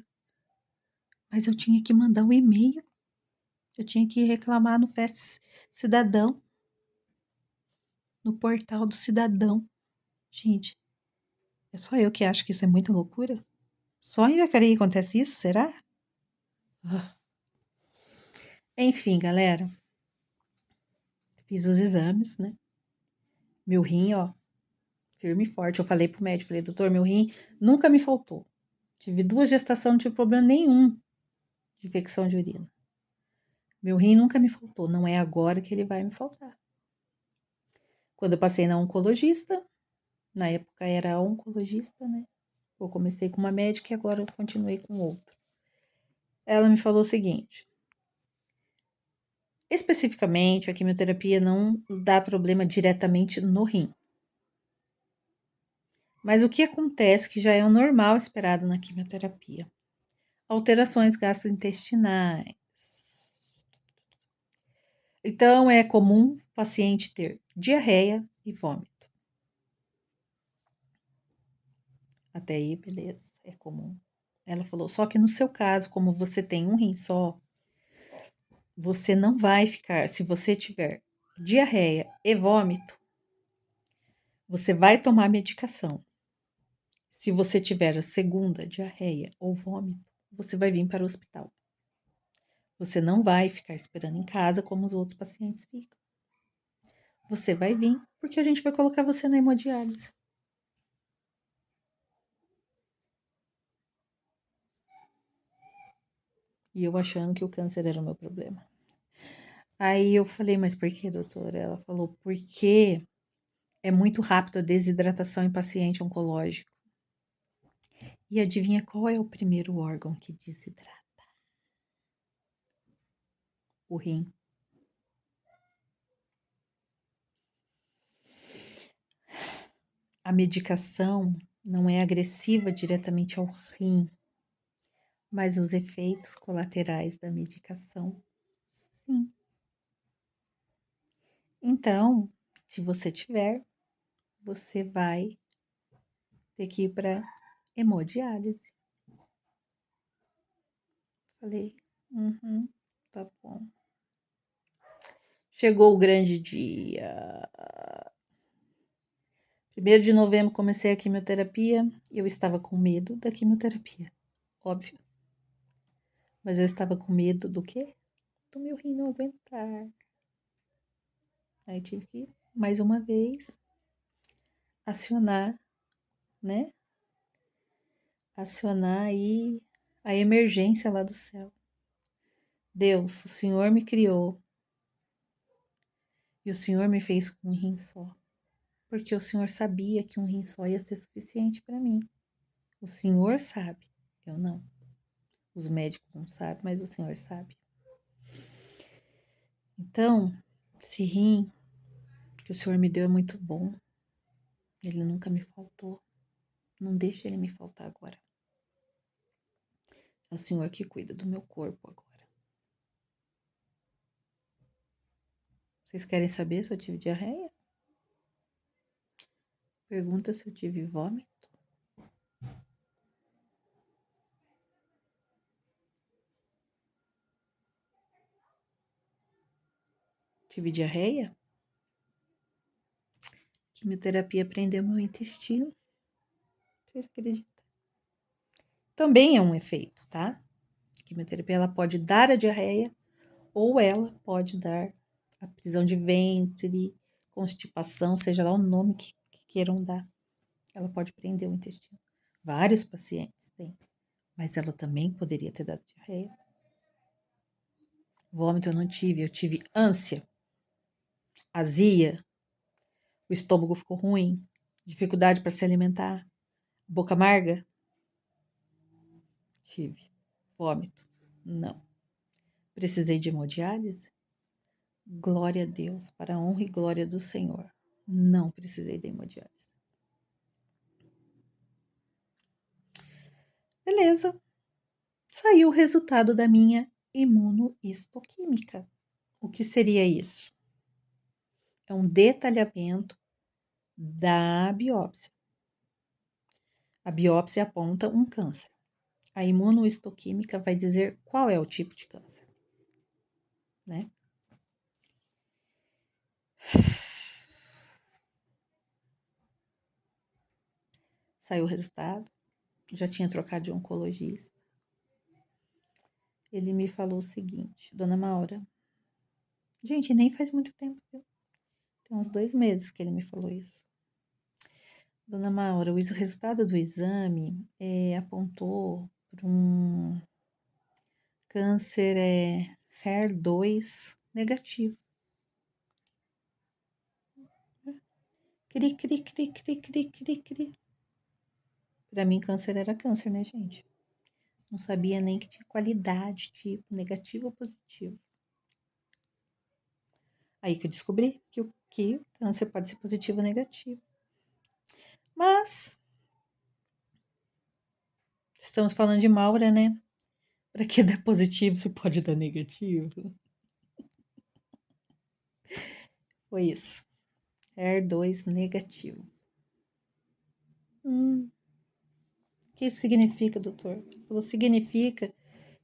mas eu tinha que mandar um e-mail. Eu tinha que reclamar no Fest Cidadão, no portal do cidadão. Gente, é só eu que acho que isso é muita loucura? Só em Jacareí acontece isso, será? Ah. Enfim, galera, fiz os exames, né? Meu rim, ó, firme e forte. Eu falei pro médico, falei, doutor, meu rim nunca me faltou. Tive 2 gestações, não tive problema nenhum de infecção de urina. Meu rim nunca me faltou, não é agora que ele vai me faltar. Quando eu passei na oncologista, na época era oncologista, né? Eu comecei com uma médica e agora eu continuei com outra. Ela me falou o seguinte: especificamente, a quimioterapia não dá problema diretamente no rim. Mas o que acontece que já é o normal esperado na quimioterapia? Alterações gastrointestinais. Então, é comum o paciente ter diarreia e vômito. Até aí, beleza, é comum. Ela falou, só que no seu caso, como você tem um rim só, você não vai ficar, se você tiver diarreia e vômito, você vai tomar medicação. Se você tiver a segunda diarreia ou vômito, você vai vir para o hospital. Você não vai ficar esperando em casa como os outros pacientes ficam. Você vai vir porque a gente vai colocar você na hemodiálise. E eu achando que o câncer era o meu problema. Aí eu falei, mas por que, doutora? Ela falou, porque é muito rápido a desidratação em paciente oncológico. E adivinha qual é o primeiro órgão que desidrata? O rim. A medicação não é agressiva diretamente ao rim, mas os efeitos colaterais da medicação, sim. Então, se você tiver, você vai ter que ir para hemodiálise. Falei, tá bom. Chegou o grande dia. 1º de novembro comecei a quimioterapia e eu estava com medo da quimioterapia, óbvio. Mas eu estava com medo do quê? Do meu rim não aguentar. Aí tive que, mais uma vez, acionar, né? Acionar aí a emergência lá do céu. Deus, o Senhor me criou e o Senhor me fez com um rim só. Porque o Senhor sabia que um rim só ia ser suficiente para mim. O Senhor sabe, eu não. Os médicos não sabem, mas o Senhor sabe. Então, esse rim que o Senhor me deu é muito bom. Ele nunca me faltou. Não deixe ele me faltar agora. É o Senhor que cuida do meu corpo agora. Vocês querem saber se eu tive diarreia? Pergunta se eu tive vômito. Tive diarreia? Quimioterapia prendeu meu intestino. Vocês acreditam? Também é um efeito, tá? A quimioterapia ela pode dar a diarreia ou ela pode dar a prisão de ventre, constipação, seja lá o nome que queiram dar. Ela pode prender o intestino. Vários pacientes têm. Mas ela também poderia ter dado diarreia. Vômito eu não tive, eu tive ânsia, azia, o estômago ficou ruim, dificuldade para se alimentar, boca amarga. Tive. Vômito, não. Precisei de hemodiálise? Glória a Deus, para a honra e glória do Senhor. Não precisei de hemodiálise. Beleza. Saiu o resultado da minha imunohistoquímica. O que seria isso? É um detalhamento da biópsia. A biópsia aponta um câncer. A imunohistoquímica vai dizer qual é o tipo de câncer, né? Saiu o resultado, já tinha trocado de oncologista. Ele me falou o seguinte, Dona Maura, gente, nem faz muito tempo, viu? Tem uns 2 meses que ele me falou isso. Dona Maura, o resultado do exame apontou para um câncer HER2 negativo. Cri, cri, cri, cri, cri, cri, cri. Para mim, câncer era câncer, né, gente? Não sabia nem que tinha qualidade, tipo, negativo ou positivo. Aí que eu descobri que o câncer pode ser positivo ou negativo. Mas, estamos falando de Maura, né? Para que dar positivo, se pode dar negativo? Foi isso. HER2 negativo. O que isso significa, doutor? Ele falou, significa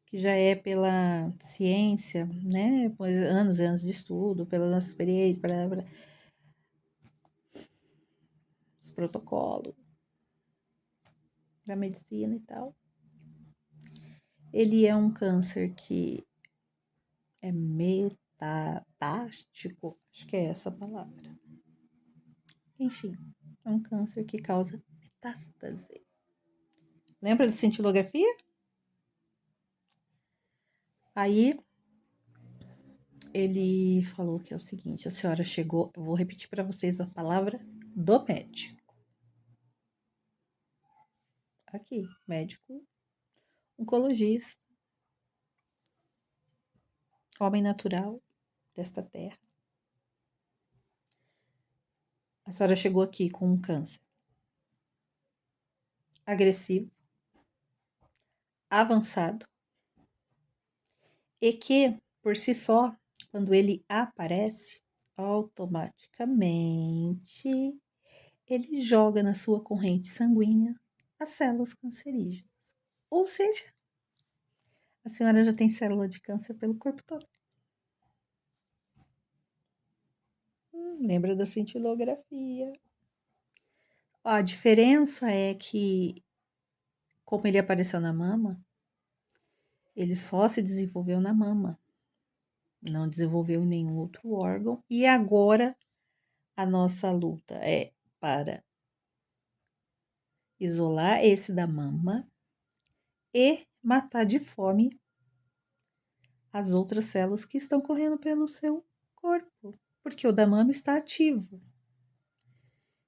que já é pela ciência, né? Por anos e anos de estudo, pela nossa experiência, os protocolos da medicina e tal. Ele é um câncer que é metastático, acho que é essa a palavra. Enfim, é um câncer que causa metástase. Lembra de cintilografia? Aí ele falou que é o seguinte, a senhora chegou, eu vou repetir para vocês a palavra do médico. Aqui, médico, oncologista, homem natural desta terra. A senhora chegou aqui com um câncer agressivo, avançado, e que, por si só, quando ele aparece, automaticamente ele joga na sua corrente sanguínea as células cancerígenas. Ou seja, a senhora já tem célula de câncer pelo corpo todo. Lembra da cintilografia? A diferença é que, como ele apareceu na mama, ele só se desenvolveu na mama. Não desenvolveu em nenhum outro órgão. E agora a nossa luta é para isolar esse da mama e matar de fome as outras células que estão correndo pelo seu corpo, porque o da mama está ativo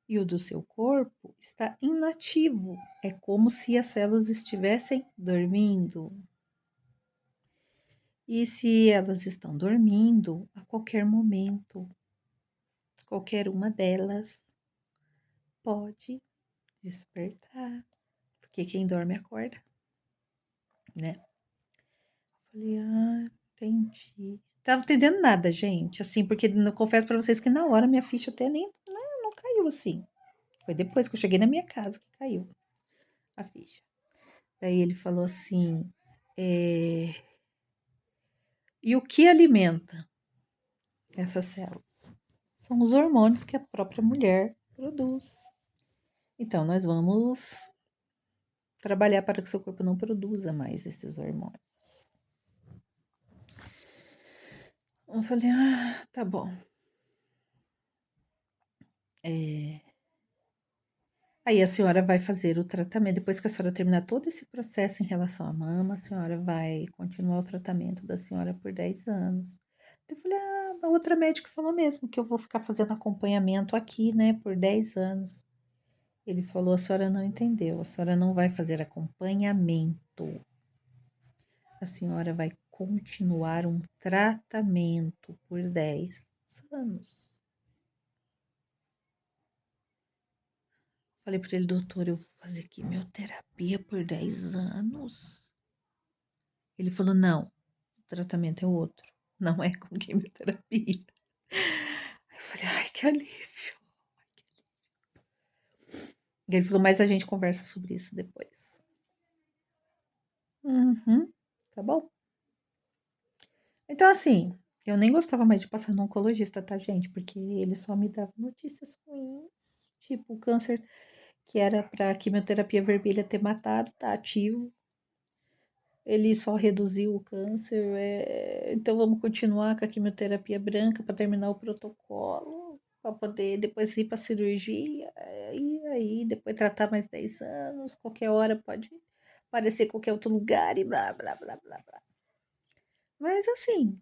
e o do seu corpo está inativo. É como se as células estivessem dormindo. E se elas estão dormindo, a qualquer momento, qualquer uma delas pode despertar, porque quem dorme acorda, né? Falei, entendi. Tava entendendo nada, gente, assim, porque eu confesso pra vocês que na hora minha ficha até nem não caiu assim. Foi depois que eu cheguei na minha casa que caiu a ficha. Daí ele falou assim, e o que alimenta essas células? São os hormônios que a própria mulher produz. Então, nós vamos trabalhar para que seu corpo não produza mais esses hormônios. Eu falei, tá bom. Aí a senhora vai fazer o tratamento. Depois que a senhora terminar todo esse processo em relação à mama, a senhora vai continuar o tratamento da senhora por 10 anos. Eu falei, a outra médica falou mesmo que eu vou ficar fazendo acompanhamento aqui, né, por 10 anos. Ele falou, a senhora não entendeu, a senhora não vai fazer acompanhamento. A senhora vai continuar um tratamento por 10 anos. Falei para ele, doutor, eu vou fazer quimioterapia por 10 anos. Ele falou, não, o tratamento é outro, não é com quimioterapia. Eu falei, ai, que alívio. E ele falou, mas a gente conversa sobre isso depois. Uhum, tá bom. Então, assim, eu nem gostava mais de passar no oncologista, tá, gente? Porque ele só me dava notícias ruins. Tipo, o câncer que era pra quimioterapia vermelha ter matado, tá ativo. Ele só reduziu o câncer, então vamos continuar com a quimioterapia branca para terminar o protocolo, para poder depois ir para cirurgia, e aí depois tratar mais 10 anos, qualquer hora pode aparecer em qualquer outro lugar e blá, blá, blá, blá, blá. Mas assim,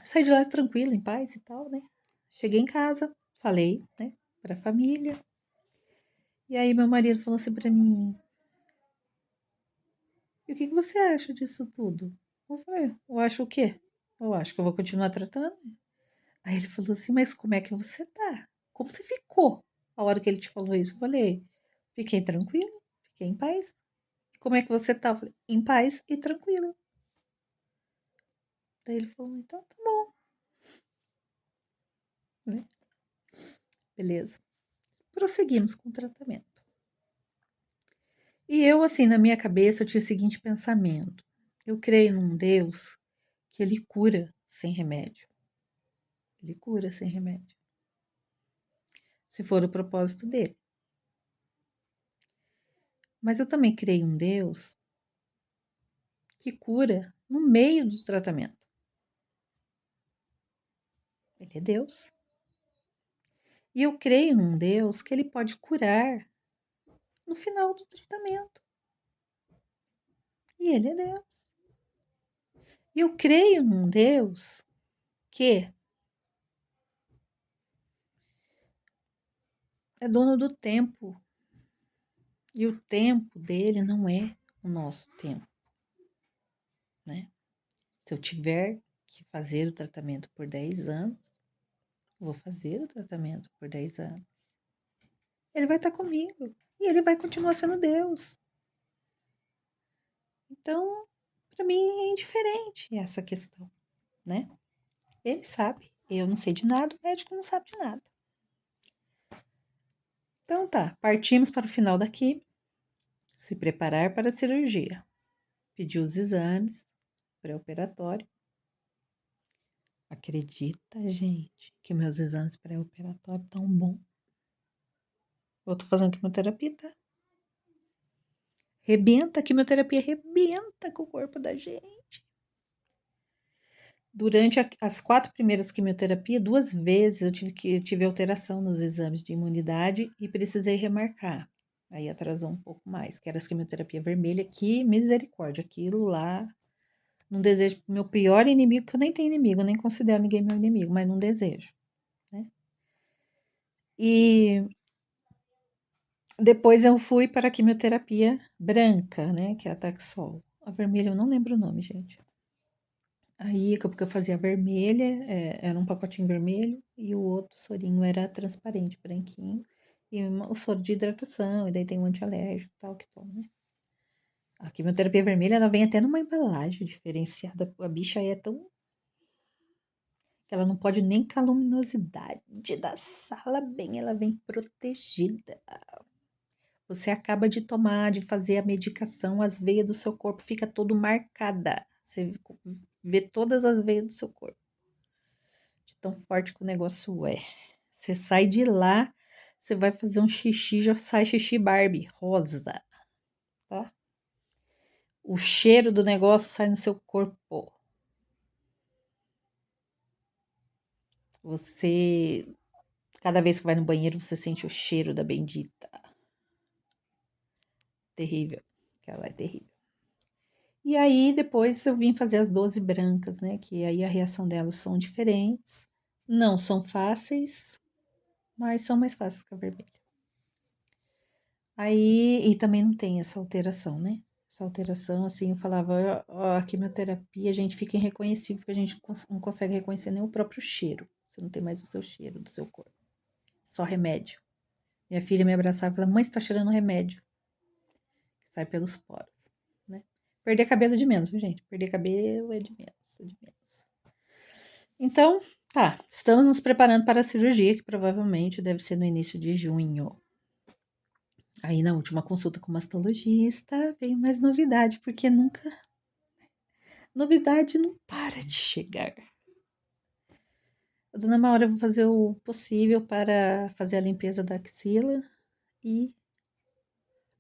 saí de lá tranquila, em paz e tal, né? Cheguei em casa, falei, né, pra família. E aí meu marido falou assim pra mim: "E o que que você acha disso tudo?" Eu falei: "Eu acho o quê? Eu acho que eu vou continuar tratando." Aí ele falou assim: "Mas como é que você tá? Como você ficou a hora que ele te falou isso?" Eu falei: "Fiquei tranquila, fiquei em paz." "Como é que você tá?" Eu falei: "Em paz e tranquila." Daí ele falou: "Então tá bom, né?" Beleza. Prosseguimos com o tratamento. E eu, assim, na minha cabeça, eu tinha o seguinte pensamento: eu creio num Deus que ele cura sem remédio. Ele cura sem remédio, se for o propósito dele. Mas eu também creio em um Deus que cura no meio do tratamento. Ele é Deus. E eu creio num Deus que ele pode curar no final do tratamento. E ele é Deus. E eu creio num Deus que é dono do tempo. E o tempo dele não é o nosso tempo, né? Se eu tiver que fazer o tratamento por 10 anos, vou fazer o tratamento por 10 anos. Ele vai estar comigo e ele vai continuar sendo Deus. Então, para mim é indiferente essa questão, né? Ele sabe, eu não sei de nada, o médico não sabe de nada. Então tá, partimos para o final daqui, se preparar para a cirurgia, pedir os exames pré-operatório. Acredita, gente, que meus exames pré-operatórios tão bons. Eu tô fazendo quimioterapia, tá? Rebenta, a quimioterapia rebenta com o corpo da gente. Durante as 4 primeiras quimioterapias, 2 vezes eu tive alteração nos exames de imunidade e precisei remarcar. Aí atrasou um pouco mais, que era as quimioterapia vermelha, que misericórdia, aquilo lá, não desejo pro meu pior inimigo, que eu nem tenho inimigo, eu nem considero ninguém meu inimigo, mas não desejo, né? E depois eu fui para a quimioterapia branca, né, que é a Taxol. A vermelha eu não lembro o nome, gente. Aí, porque eu fazia a vermelha, era um pacotinho vermelho, e o outro sorinho era transparente, branquinho, e o soro de hidratação, e daí tem um antialérgico e tal que toma, né? A quimioterapia vermelha, ela vem até numa embalagem diferenciada, a bicha é tão que ela não pode nem com a luminosidade da sala bem, ela vem protegida. Você acaba de tomar, de fazer a medicação, as veias do seu corpo fica todo marcada. Você vê todas as veias do seu corpo. De tão forte que o negócio é. Você sai de lá, você vai fazer um xixi, já sai xixi Barbie, rosa, tá? O cheiro do negócio sai no seu corpo. Você, cada vez que vai no banheiro, você sente o cheiro da bendita. terrível, que ela é terrível. E aí depois eu vim fazer as 12 brancas, né? Que aí a reação delas são diferentes. Não são fáceis, mas são mais fáceis que a vermelha. Aí, e também não tem essa alteração, né? Essa alteração, assim, eu falava, a quimioterapia, a gente fica irreconhecível, porque a gente não consegue reconhecer nem o próprio cheiro. Você não tem mais o seu cheiro do seu corpo. Só remédio. Minha filha me abraçava e falava, mãe, você tá cheirando remédio. Que sai pelos poros, né? Perder cabelo é de menos, viu, gente? Perder cabelo é de menos, é de menos. Então, tá, estamos nos preparando para a cirurgia, que provavelmente deve ser no início de junho. Aí, na última consulta com o mastologista, veio mais novidade, porque nunca. Novidade não para de chegar. Dona Maura, eu vou fazer o possível para fazer a limpeza da axila e.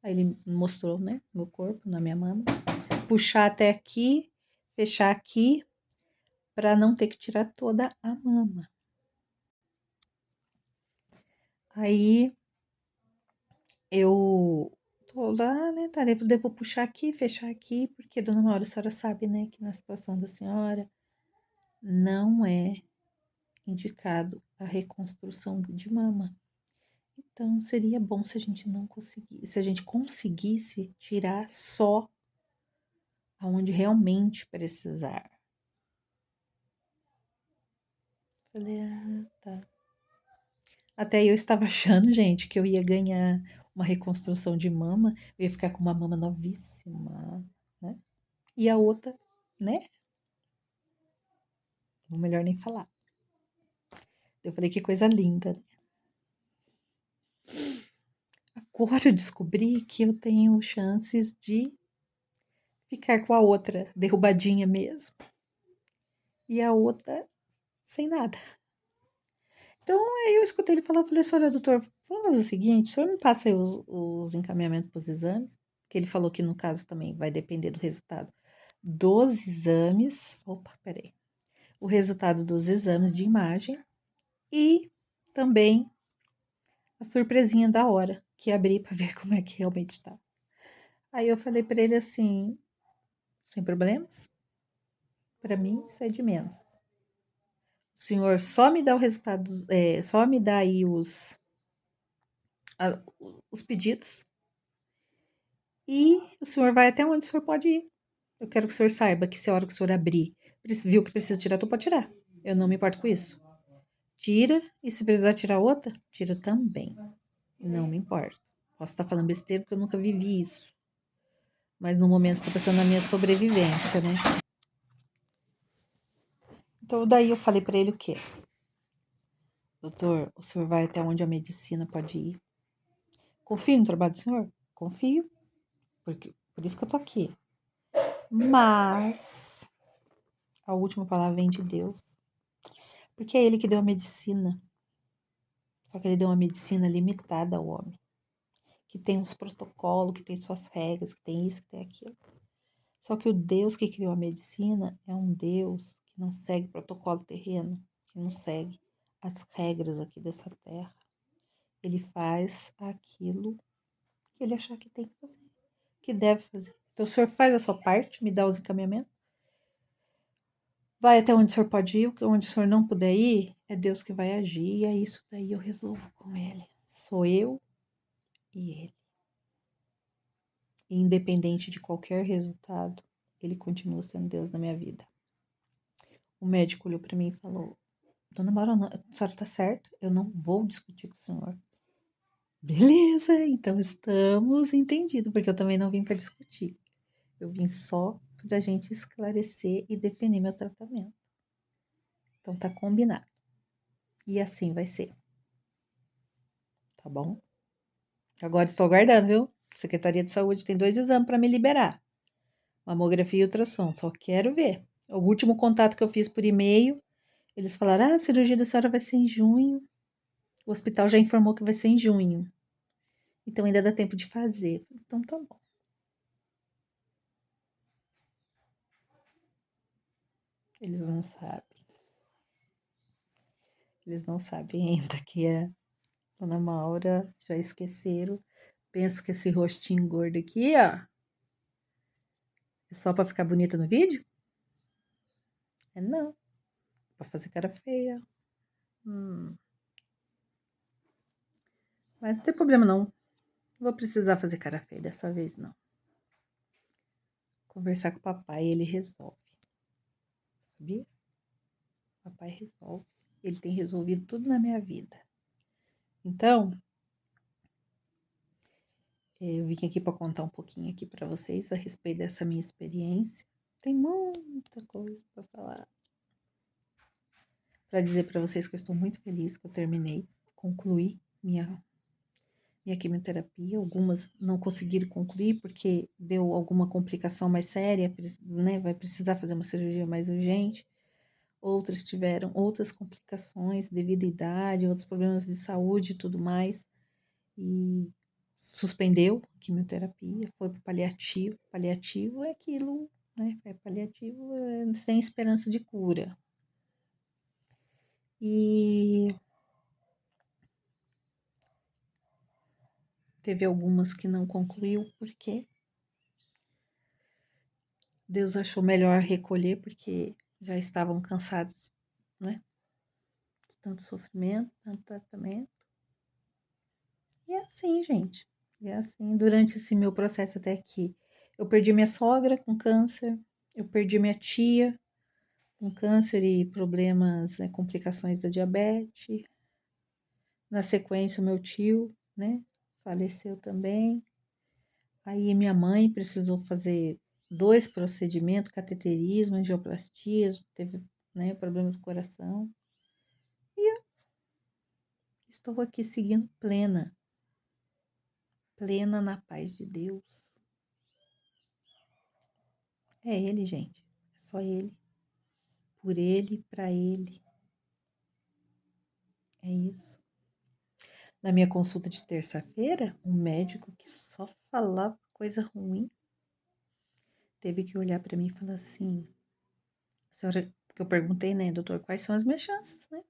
Aí ele mostrou, né, meu corpo, na minha mama. Puxar até aqui, fechar aqui, para não ter que tirar toda a mama. Aí eu tô lá, né, tarefa, devo puxar aqui, fechar aqui, porque dona Maura, a senhora sabe, né, que na situação da senhora não é indicado a reconstrução de mama. Então seria bom se a gente não conseguisse, se a gente conseguisse tirar só aonde realmente precisar. Falei, ah, tá. Até eu estava achando, gente, que eu ia ganhar uma reconstrução de mama, eu ia ficar com uma mama novíssima, né? E a outra, né? Não melhor nem falar. Eu falei, que coisa linda, né? Agora eu descobri que eu tenho chances de ficar com a outra derrubadinha mesmo. E a outra sem nada. Então, aí eu escutei ele falar, eu falei, olha, doutor, vamos fazer o seguinte, o senhor me passa aí os encaminhamentos para os exames, que ele falou que no caso também vai depender do resultado dos exames. Opa, peraí. O resultado dos exames de imagem e também a surpresinha da hora, que é abrir para ver como é que realmente está. Aí eu falei para ele assim, sem problemas, para mim isso é de menos. O senhor só me dá o resultado, só me dá aí os pedidos e o senhor vai até onde o senhor pode ir. Eu quero que o senhor saiba que se a hora que o senhor abrir, viu que precisa tirar, tu pode tirar. Eu não me importo com isso. Tira, e se precisar tirar outra, tira também. Não me importa. Posso estar falando besteira porque eu nunca vivi isso. Mas no momento estou pensando na minha sobrevivência, né? Então daí eu falei para ele o quê? Doutor, o senhor vai até onde a medicina pode ir. Confio no trabalho do senhor? Confio. Por isso que eu tô aqui. Mas a última palavra vem de Deus. Porque é ele que deu a medicina. Só que ele deu uma medicina limitada ao homem. Que tem uns protocolos, que tem suas regras, que tem isso, que tem aquilo. Só que o Deus que criou a medicina é um Deus que não segue protocolo terreno, que não segue as regras aqui dessa terra. Ele faz aquilo que ele achar que tem que fazer, que deve fazer. Então o senhor faz a sua parte, me dá os encaminhamentos. Vai até onde o senhor pode ir, onde o senhor não puder ir, é Deus que vai agir. E é isso daí eu resolvo com ele. Sou eu e ele. E independente de qualquer resultado, ele continua sendo Deus na minha vida. O médico olhou para mim e falou: Dona Maura, a senhora tá certo, eu não vou discutir com o senhor. Beleza, então estamos entendidos, porque eu também não vim para discutir. Eu vim só para a gente esclarecer e definir meu tratamento. Então tá combinado. E assim vai ser. Tá bom? Agora estou aguardando, viu? Secretaria de Saúde tem 2 exames para me liberar. Mamografia e ultrassom, só quero ver. O último contato que eu fiz por e-mail, eles falaram: a cirurgia da senhora vai ser em junho. O hospital já informou que vai ser em junho. Então ainda dá tempo de fazer. Então tá bom. Eles não sabem. Eles não sabem ainda que a Dona Maura já esqueceram Pensa que esse rostinho gordo aqui, ó, é só pra ficar bonita no vídeo? É não. Pra fazer cara feia. Mas não tem problema não. Não vou precisar fazer cara feia dessa vez, não. Conversar com o papai, ele resolve. Sabia? O papai resolve. Ele tem resolvido tudo na minha vida. Então, eu vim aqui para contar um pouquinho aqui para vocês a respeito dessa minha experiência. Tem muita coisa para falar. Para dizer para vocês que eu estou muito feliz que eu terminei, concluí minha quimioterapia. Algumas não conseguiram concluir porque deu alguma complicação mais séria, né? Vai precisar fazer uma cirurgia mais urgente. Outras tiveram outras complicações devido à idade, outros problemas de saúde e tudo mais. E suspendeu a quimioterapia, foi para paliativo. Paliativo é aquilo, né? Paliativo é sem esperança de cura. E teve algumas que não concluiu, porque Deus achou melhor recolher, porque já estavam cansados, né? De tanto sofrimento, tanto tratamento. E é assim, gente. E é assim, durante esse meu processo até aqui. Eu perdi minha sogra com câncer, eu perdi minha tia com câncer e problemas, né, complicações da diabetes. Na sequência, o meu tio, né, faleceu também. Aí minha mãe precisou fazer 2 procedimentos, cateterismo, angioplastia, teve, né, problema do coração. E eu estou aqui seguindo plena na paz de Deus. É Ele, gente, é só Ele, por Ele, para Ele. É isso. Na minha consulta de terça-feira, um médico que só falava coisa ruim teve que olhar para mim e falar assim: a senhora, porque eu perguntei, né, doutor, quais são as minhas chances, né?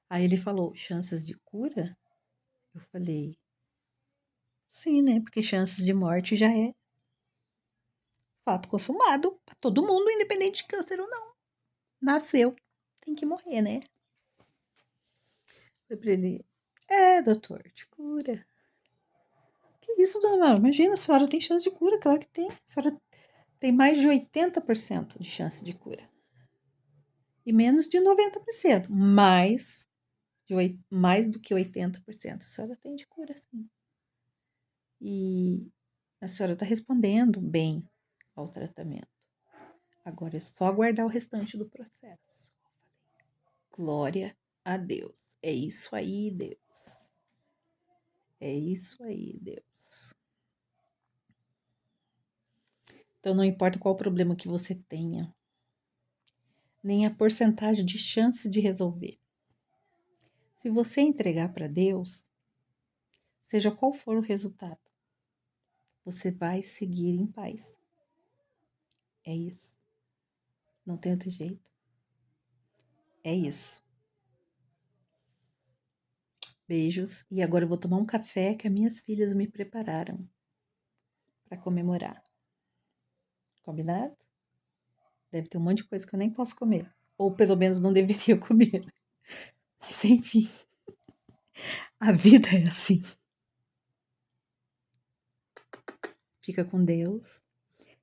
Aí ele falou: chances de cura? Eu falei: sim, né? Porque chances de morte já é fato consumado para todo mundo, independente de câncer ou não. Nasceu, tem que morrer, né? Foi pra ele: é, doutor, de cura. Que isso, dona? Imagina, a senhora tem chance de cura, claro que tem. A senhora tem mais de 80% de chance de cura. E menos de 90%. Mais do que 80%. A senhora tem de cura, sim. E a senhora está respondendo bem ao tratamento. Agora é só aguardar o restante do processo. Glória a Deus. É isso aí, Deus. É isso aí, Deus. Então, não importa qual problema que você tenha, nem a porcentagem de chance de resolver. Se você entregar para Deus, seja qual for o resultado, você vai seguir em paz. É isso. Não tem outro jeito. É isso. Beijos. E agora eu vou tomar um café que as minhas filhas me prepararam para comemorar. Combinado? Deve ter um monte de coisa que eu nem posso comer. Ou pelo menos não deveria comer. Mas enfim. A vida é assim. Fica com Deus.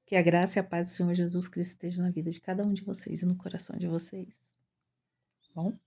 Que a graça e a paz do Senhor Jesus Cristo esteja na vida de cada um de vocês e no coração de vocês. Bom?